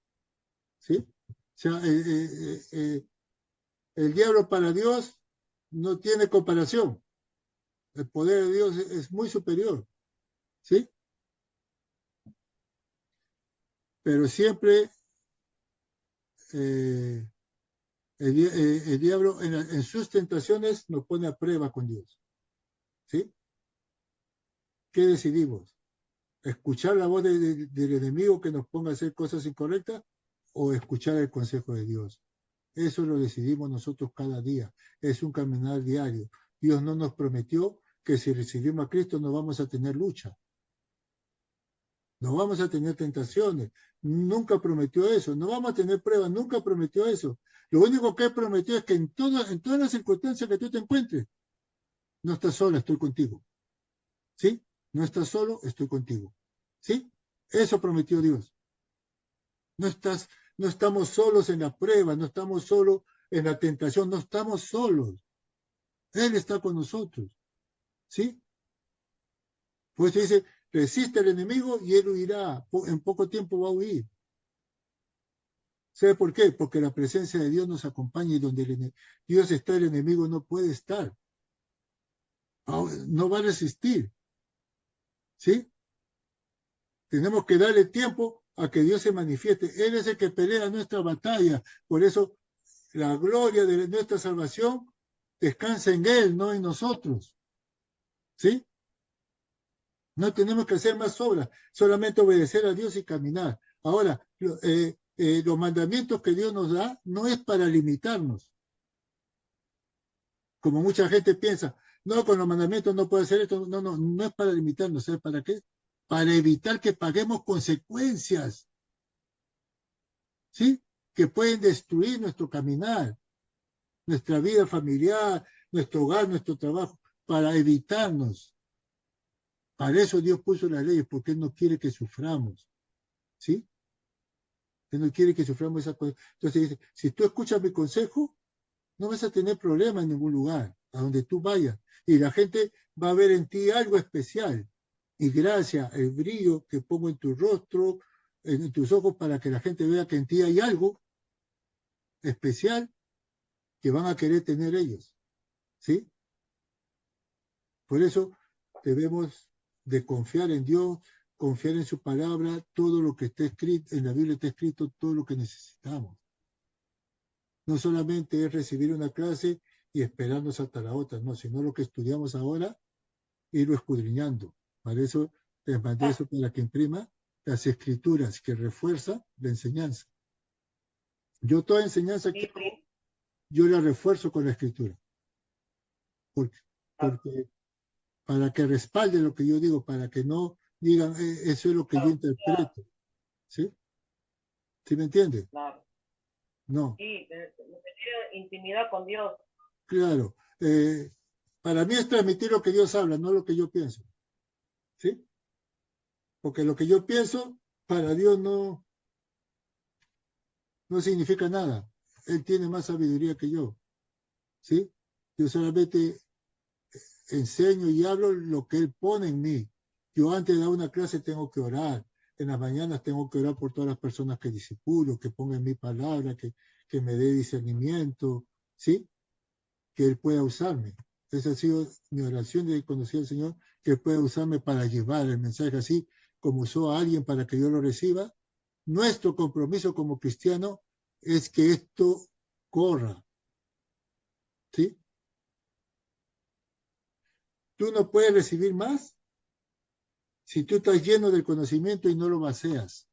¿sí? O sea, el diablo para Dios no tiene comparación. El poder de Dios es muy superior, ¿sí? Pero siempre eh, el diablo en sus tentaciones nos pone a prueba con Dios, ¿sí? ¿Qué decidimos? ¿Escuchar la voz del enemigo que nos ponga a hacer cosas incorrectas o escuchar el consejo de Dios? Eso lo decidimos nosotros cada día. Es un caminar diario. Dios no nos prometió que si recibimos a Cristo no vamos a tener lucha, no vamos a tener tentaciones. Nunca prometió eso. No vamos a tener pruebas. Nunca prometió eso. Lo único que prometió es que en todas las circunstancias que tú te encuentres, no estás sola, estoy contigo. ¿Sí? No estás solo, estoy contigo. ¿Sí? Eso prometió Dios. No estás, no estamos solos en la prueba, no estamos solos en la tentación, no estamos solos. Él está con nosotros. ¿Sí? Pues dice, resiste al enemigo y él huirá. En poco tiempo va a huir. ¿Sabe por qué? Porque la presencia de Dios nos acompaña y donde Dios está, el enemigo no puede estar. No va a resistir. ¿Sí? Tenemos que darle tiempo a que Dios se manifieste. Él es el que pelea nuestra batalla. Por eso la gloria de nuestra salvación descansa en Él, no en nosotros. ¿Sí? No tenemos que hacer más obras, solamente obedecer a Dios y caminar. Ahora, los mandamientos que Dios nos da no es para limitarnos, como mucha gente piensa. No, con los mandamientos no puedo hacer esto. No, no, no es para limitarnos. ¿Sabes para qué? Para evitar que paguemos consecuencias, ¿sí? Que pueden destruir nuestro caminar, nuestra vida familiar, nuestro hogar, nuestro trabajo, para evitarnos. Para eso Dios puso las leyes, porque Él no quiere que suframos, ¿sí? Él no quiere que suframos esa cosa. Entonces dice, si tú escuchas mi consejo, no vas a tener problema en ningún lugar, a donde tú vayas. Y la gente va a ver en ti algo especial. Y gracias, el brillo que pongo en tu rostro, en tus ojos, para que la gente vea que en ti hay algo especial que van a querer tener ellos, ¿sí? Por eso debemos de confiar en Dios, confiar en su palabra, todo lo que está escrito, en la Biblia está escrito todo lo que necesitamos. No solamente es recibir una clase y esperarnos hasta la otra, no, sino lo que estudiamos ahora, irlo escudriñando. Para eso les mandé eso para que imprima las escrituras que refuerzan la enseñanza. Yo toda enseñanza que hago, yo la refuerzo con la escritura. Porque para que respalde lo que yo digo, para que no digan, eso es lo que yo interpreto. ¿Sí? ¿Sí me entiende? Claro. No. Sí, intimidad con Dios. Claro. Para mí es transmitir lo que Dios habla, no lo que yo pienso. ¿Sí? Porque lo que yo pienso, para Dios no significa nada. Él tiene más sabiduría que yo. ¿Sí? Yo solamente enseño y hablo lo que Él pone en mí. Yo antes de dar una clase tengo que orar. En las mañanas tengo que orar por todas las personas que disipulo, que pongan mi palabra, que me dé discernimiento, ¿sí? Que Él pueda usarme. Esa ha sido mi oración de conocer al Señor, que Él pueda usarme para llevar el mensaje así, como usó a alguien para que yo lo reciba. Nuestro compromiso como cristiano es que esto corra, ¿sí? Tú no puedes recibir más si tú estás lleno del conocimiento y no lo vacías.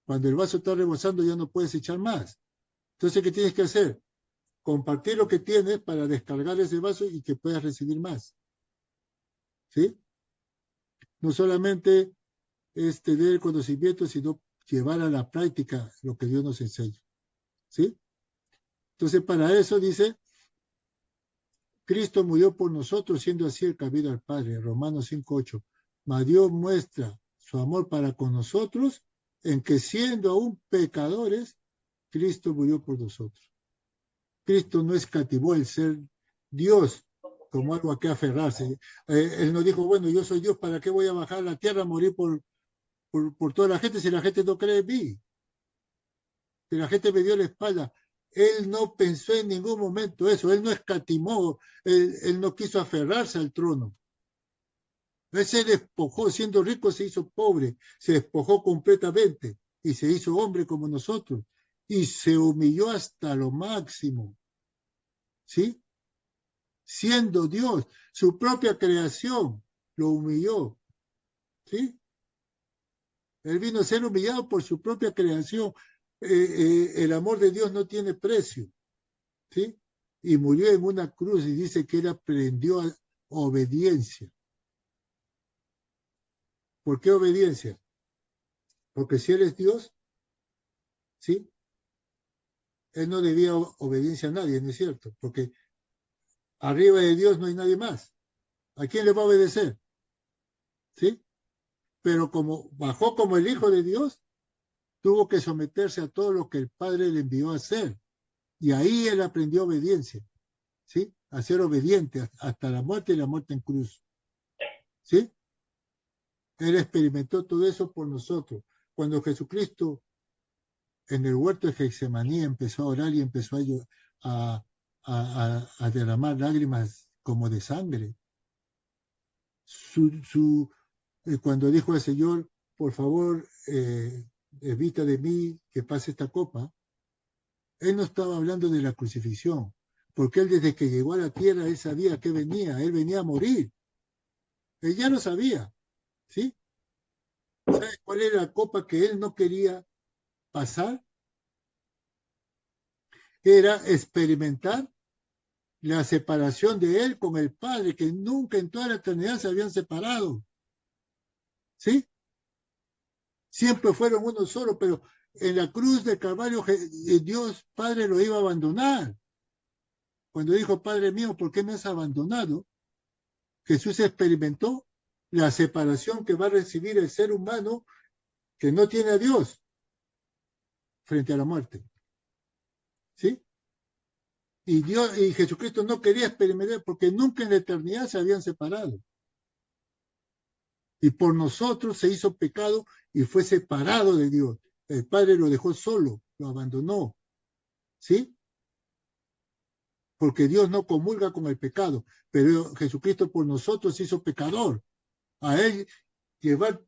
Cuando el vaso está rebosando ya no puedes echar más. Entonces, ¿qué tienes que hacer? Compartir lo que tienes para descargar ese vaso y que puedas recibir más. ¿Sí? No solamente es tener el conocimiento, sino llevar a la práctica lo que Dios nos enseña. ¿Sí? Entonces, para eso dice, Cristo murió por nosotros, siendo así el camino al Padre. Romanos 5:8. Mas Dios muestra su amor para con nosotros en que siendo aún pecadores, Cristo murió por nosotros. Cristo no escatimó el ser Dios como algo a que aferrarse. Él no dijo, bueno, yo soy Dios, ¿para qué voy a bajar a la tierra a morir por toda la gente si la gente no cree en mí? Si la gente me dio la espalda. Él no pensó en ningún momento eso, él no escatimó, él no quiso aferrarse al trono. Él se despojó, siendo rico se hizo pobre, se despojó completamente y se hizo hombre como nosotros y se humilló hasta lo máximo, ¿sí? Siendo Dios, su propia creación lo humilló, ¿sí? Él vino a ser humillado por su propia creación. El amor de Dios no tiene precio, ¿sí? Y murió en una cruz y dice que él aprendió obediencia. ¿Por qué obediencia? Porque si él es Dios, ¿sí? Él no debía obediencia a nadie, ¿no es cierto? Porque arriba de Dios no hay nadie más. ¿A quién le va a obedecer? ¿Sí? Pero como bajó como el Hijo de Dios, tuvo que someterse a todo lo que el Padre le envió a hacer. Y ahí él aprendió obediencia, ¿sí? A ser obediente hasta la muerte y la muerte en cruz, ¿sí? Él experimentó todo eso por nosotros. Cuando Jesucristo en el huerto de Getsemaní empezó a orar y empezó a derramar lágrimas como de sangre. Cuando dijo al Señor, por favor, evita de mí que pase esta copa, él no estaba hablando de la crucifixión, porque él desde que llegó a la tierra, él sabía que venía, él venía a morir. Él ya lo sabía, ¿sí? ¿Sabe cuál era la copa que él no quería pasar? Era experimentar la separación de él con el Padre, que nunca en toda la eternidad se habían separado, ¿sí? Siempre fueron uno solo, pero en la cruz del Calvario Dios Padre lo iba a abandonar. Cuando dijo, Padre mío, ¿por qué me has abandonado? Jesús experimentó la separación que va a recibir el ser humano que no tiene a Dios frente a la muerte. ¿Sí? Y Jesucristo no quería experimentar porque nunca en la eternidad se habían separado. Y por nosotros se hizo pecado y fue separado de Dios. El Padre lo dejó solo, lo abandonó. ¿Sí? Porque Dios no comulga con el pecado, pero Jesucristo por nosotros se hizo pecador. A Él llevar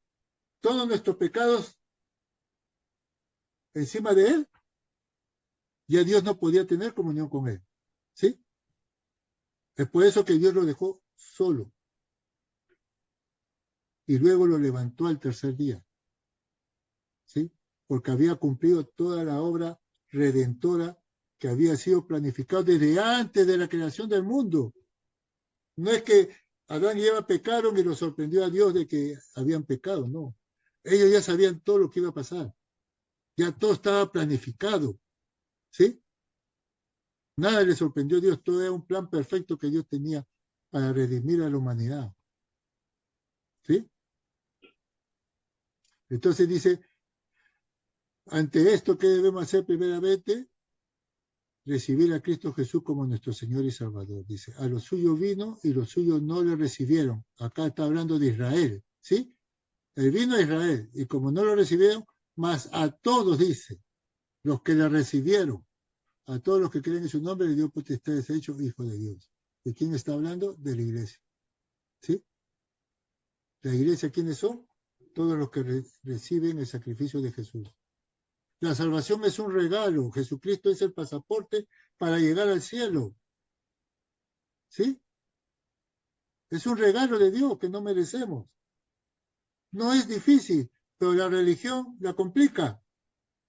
todos nuestros pecados encima de Él, ya Dios no podía tener comunión con Él. ¿Sí? Es por eso que Dios lo dejó solo. Y luego lo levantó al tercer día. ¿Sí? Porque había cumplido toda la obra redentora que había sido planificada desde antes de la creación del mundo. No es que Adán y Eva pecaron y lo sorprendió a Dios de que habían pecado, no. Ellos ya sabían todo lo que iba a pasar. Ya todo estaba planificado, ¿sí? Nada le sorprendió a Dios, todo era un plan perfecto que Dios tenía para redimir a la humanidad, ¿sí? Entonces dice, ante esto, ¿qué debemos hacer primeramente? Recibir a Cristo Jesús como nuestro Señor y Salvador. Dice, a los suyos vino y los suyos no le recibieron. Acá está hablando de Israel, ¿sí? Él vino a Israel y como no lo recibieron, más a todos, dice, los que le recibieron, a todos los que creen en su nombre, le dio potestad de ser hecho hijo de Dios. ¿De quién está hablando? De la iglesia, ¿sí? La iglesia, ¿quiénes son? Todos los que reciben el sacrificio de Jesús. La salvación es un regalo. Jesucristo es el pasaporte para llegar al cielo. ¿Sí? Es un regalo de Dios que no merecemos. No es difícil, pero la religión la complica.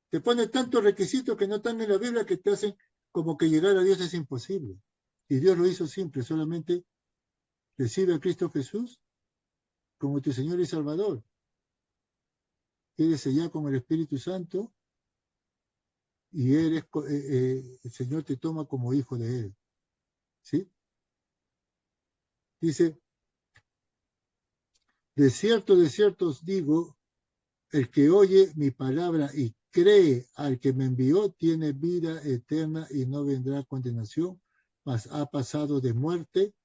Te pone tantos requisitos que no están en la Biblia que te hacen como que llegar a Dios es imposible. Y Dios lo hizo simple, solamente recibe a Cristo Jesús como tu Señor y Salvador. Eres sellado con el Espíritu Santo y el Señor te toma como hijo de Él. ¿Sí? Dice, de cierto os digo, el que oye mi palabra y cree al que me envió tiene vida eterna y no vendrá condenación, mas ha pasado de muerte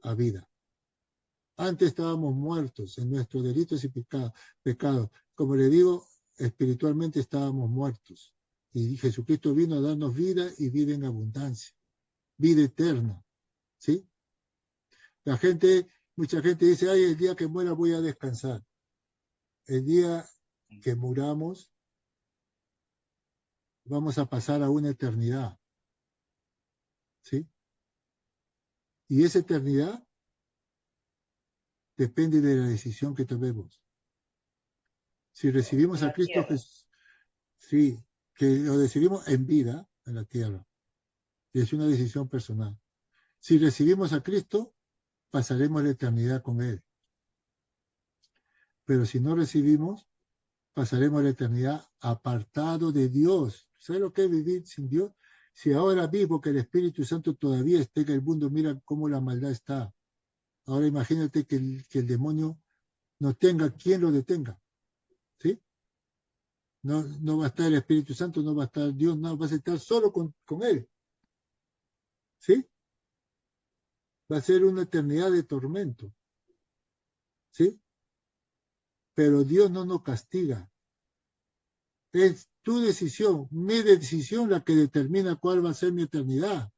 a vida. Antes estábamos muertos en nuestros delitos y pecados. Como le digo, espiritualmente estábamos muertos. Y Jesucristo vino a darnos vida y vida en abundancia, vida eterna. ¿Sí? Mucha gente dice, ay, el día que muera voy a descansar. El día que muramos, vamos a pasar a una eternidad. ¿Sí? Y esa eternidad depende de la decisión que tomemos. Si recibimos a Cristo Jesús, sí, que lo recibimos en vida en la tierra. Y es una decisión personal. Si recibimos a Cristo, pasaremos la eternidad con Él. Pero si no recibimos, pasaremos la eternidad apartado de Dios. ¿Sabes lo que es vivir sin Dios? Si ahora mismo que el Espíritu Santo todavía está en el mundo, mira cómo la maldad está. Ahora imagínate que el demonio no tenga quien lo detenga. ¿Sí? No va a estar el Espíritu Santo, no va a estar Dios, no, vas a estar solo con Él. ¿Sí? Va a ser una eternidad de tormento. ¿Sí? Pero Dios no nos castiga. Es tu decisión, mi decisión la que determina cuál va a ser mi eternidad.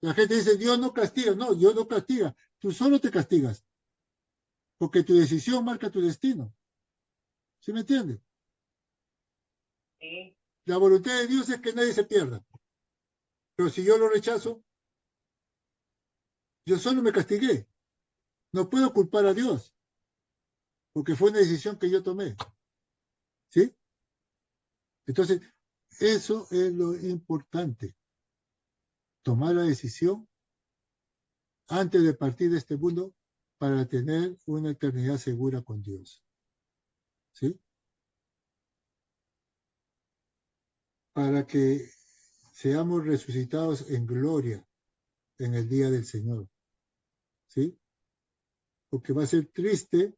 La gente dice, Dios no castiga. No, Dios no castiga. Tú solo te castigas. Porque tu decisión marca tu destino. ¿Sí me entiendes? Sí. La voluntad de Dios es que nadie se pierda. Pero si yo lo rechazo, yo solo me castigué. No puedo culpar a Dios. Porque fue una decisión que yo tomé. ¿Sí? Entonces, eso es lo importante. Tomar la decisión antes de partir de este mundo para tener una eternidad segura con Dios. ¿Sí? Para que seamos resucitados en gloria en el día del Señor. ¿Sí? Porque va a ser triste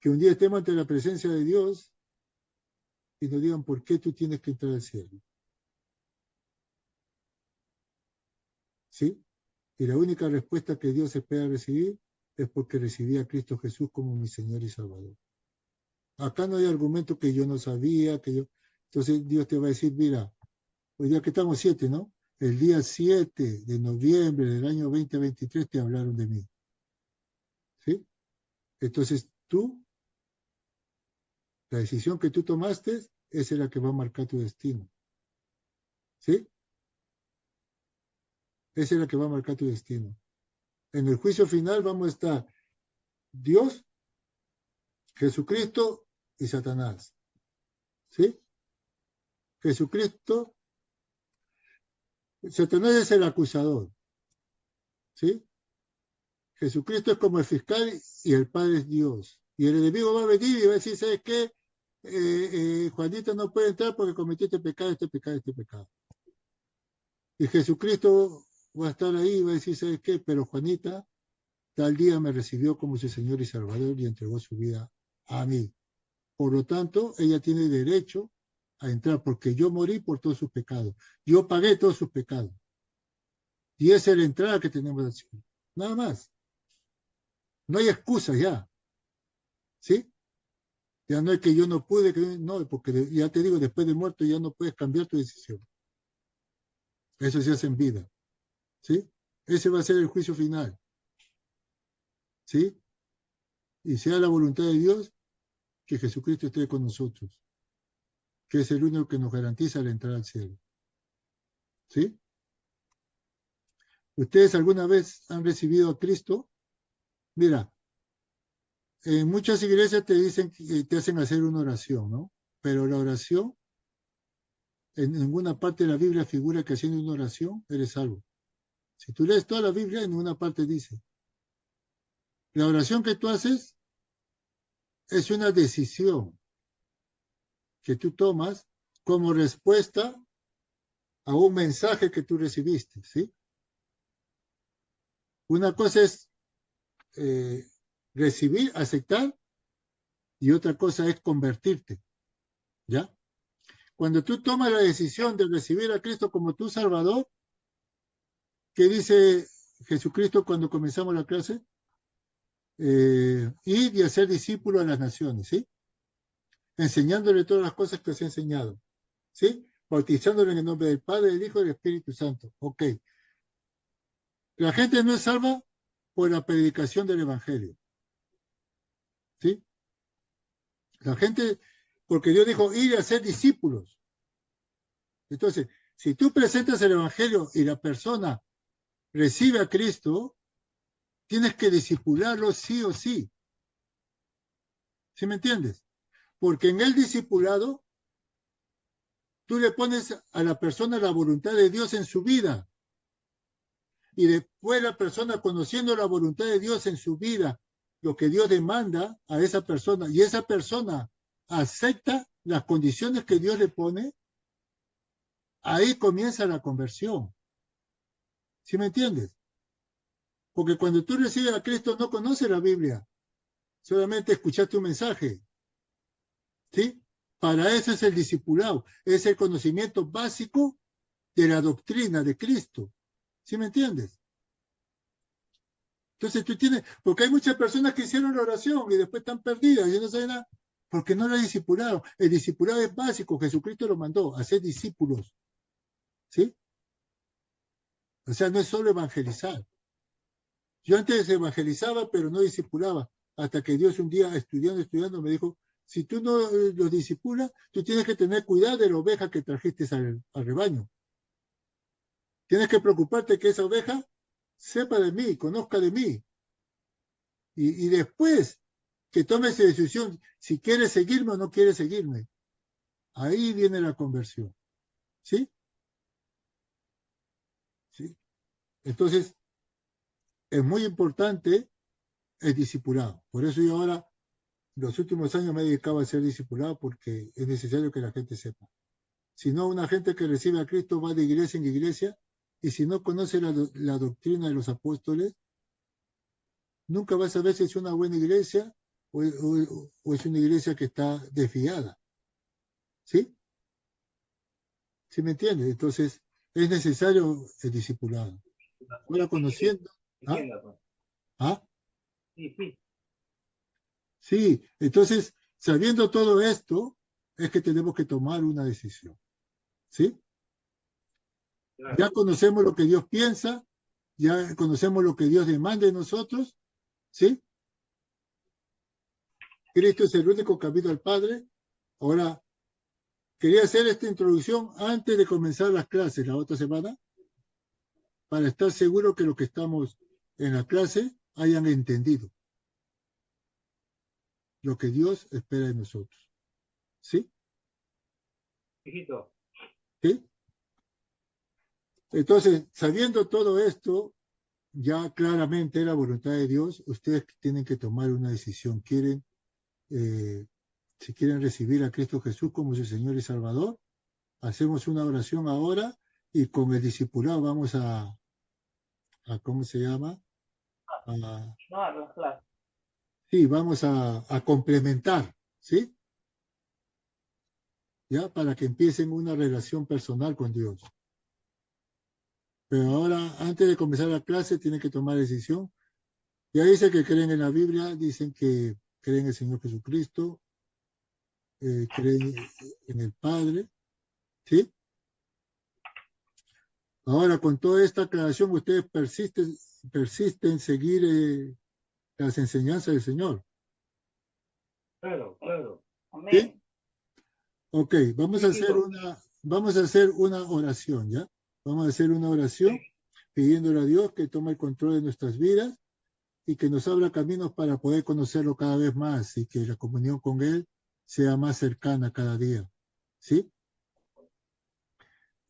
que un día estemos ante la presencia de Dios y nos digan por qué tú tienes que entrar al cielo. ¿Sí? Y la única respuesta que Dios espera recibir es porque recibí a Cristo Jesús como mi Señor y Salvador. Acá no hay argumento que yo no sabía, que yo... Entonces Dios te va a decir, mira, hoy día que estamos 7, ¿no? El día 7 de noviembre del año 2023 te hablaron de mí. ¿Sí? Entonces tú, la decisión que tú tomaste, esa es la que va a marcar tu destino. ¿Sí? Esa es la que va a marcar tu destino. En el juicio final vamos a estar Dios, Jesucristo y Satanás. ¿Sí? Jesucristo, Satanás es el acusador. ¿Sí? Jesucristo es como el fiscal y el Padre es Dios. Y el enemigo va a venir y va a decir, ¿sabes qué? Juanita no puede entrar porque cometió este pecado, este pecado, este pecado. Y Jesucristo va a estar ahí y va a decir, ¿sabes qué? Pero Juanita tal día me recibió como su Señor y Salvador y entregó su vida a mí. Por lo tanto, ella tiene derecho a entrar porque yo morí por todos sus pecados. Yo pagué todos sus pecados. Y esa es la entrada que tenemos al cielo. Nada más. No hay excusa ya. ¿Sí? Ya no es que yo no pude, no, porque ya te digo, después de muerto ya no puedes cambiar tu decisión. Eso se hace en vida. ¿Sí? Ese va a ser el juicio final. ¿Sí? Y sea la voluntad de Dios que Jesucristo esté con nosotros, que es el único que nos garantiza la entrada al cielo. ¿Sí? ¿Ustedes alguna vez han recibido a Cristo? Mira, en muchas iglesias te dicen que te hacen hacer una oración, ¿no? Pero la oración, en ninguna parte de la Biblia figura que haciendo una oración eres salvo. Si tú lees toda la Biblia, en ninguna parte dice. La oración que tú haces es una decisión que tú tomas como respuesta a un mensaje que tú recibiste, ¿sí? Una cosa es recibir, aceptar, y otra cosa es convertirte, ¿ya? Cuando tú tomas la decisión de recibir a Cristo como tu Salvador, ¿qué dice Jesucristo cuando comenzamos la clase? Ir y hacer discípulos a las naciones, ¿sí? Enseñándole todas las cosas que os he enseñado, ¿sí? Bautizándole en el nombre del Padre, del Hijo y del Espíritu Santo. Ok. La gente no es salva por la predicación del Evangelio, ¿sí? La gente, porque Dios dijo, ir a ser discípulos. Entonces, si tú presentas el Evangelio y la persona recibe a Cristo, tienes que discipularlo sí o sí. ¿Sí me entiendes? Porque en el discipulado, tú le pones a la persona la voluntad de Dios en su vida. Y después la persona, conociendo la voluntad de Dios en su vida, lo que Dios demanda a esa persona, y esa persona acepta las condiciones que Dios le pone, ahí comienza la conversión. ¿Sí me entiendes? Porque cuando tú recibes a Cristo no conoces la Biblia, solamente escuchaste un mensaje. ¿Sí? Para eso es el discipulado, es el conocimiento básico de la doctrina de Cristo. ¿Sí me entiendes? Entonces tú tienes, porque hay muchas personas que hicieron la oración y después están perdidas y no saben nada, porque no lo han discipulado. El discipulado es básico, Jesucristo lo mandó, a ser discípulos. ¿Sí? O sea, no es solo evangelizar. Yo antes evangelizaba, pero no discipulaba, hasta que Dios un día, estudiando, me dijo, si tú no los discipulas, tú tienes que tener cuidado de la oveja que trajiste al rebaño. Tienes que preocuparte que esa oveja sepa de mí, conozca de mí. Y después que tome esa decisión, si quiere seguirme o no quiere seguirme. Ahí viene la conversión. ¿Sí? ¿Sí? Entonces, es muy importante el discipulado. Por eso yo ahora, los últimos años me he dedicado a ser discipulado porque es necesario que la gente sepa. Si no, una gente que recibe a Cristo va de iglesia en iglesia y si no conoce la doctrina de los apóstoles, nunca va a saber si es una buena iglesia o es una iglesia que está desviada. ¿Sí? ¿Sí me entiendes? Entonces, es necesario el discipulado. Ahora conociendo. ¿Ah? ¿Ah? Sí, entonces, sabiendo todo esto, es que tenemos que tomar una decisión. ¿Sí? Ya conocemos lo que Dios piensa, ya conocemos lo que Dios demanda de nosotros, ¿sí? Cristo es el único camino al Padre. Ahora, quería hacer esta introducción antes de comenzar las clases la otra semana, para estar seguro que los que estamos en la clase hayan entendido lo que Dios espera de nosotros. ¿Sí? ¿Sí? Entonces, sabiendo todo esto, ya claramente la voluntad de Dios, ustedes tienen que tomar una decisión. Si quieren recibir a Cristo Jesús como su Señor y Salvador, hacemos una oración ahora y con el discipulado vamos ¿cómo se llama? Sí, vamos a complementar, ¿sí? Ya, para que empiecen una relación personal con Dios. Pero ahora, antes de comenzar la clase, tienen que tomar decisión. Ya dice que creen en la Biblia, dicen que creen en el Señor Jesucristo, creen en el Padre, ¿sí? Ahora, con toda esta aclaración, ustedes persisten en seguir las enseñanzas del Señor. Claro. ¿Sí? Ok, vamos a hacer una oración, ¿ya? Vamos a hacer una oración pidiéndole a Dios que tome el control de nuestras vidas y que nos abra caminos para poder conocerlo cada vez más y que la comunión con Él sea más cercana cada día. ¿Sí?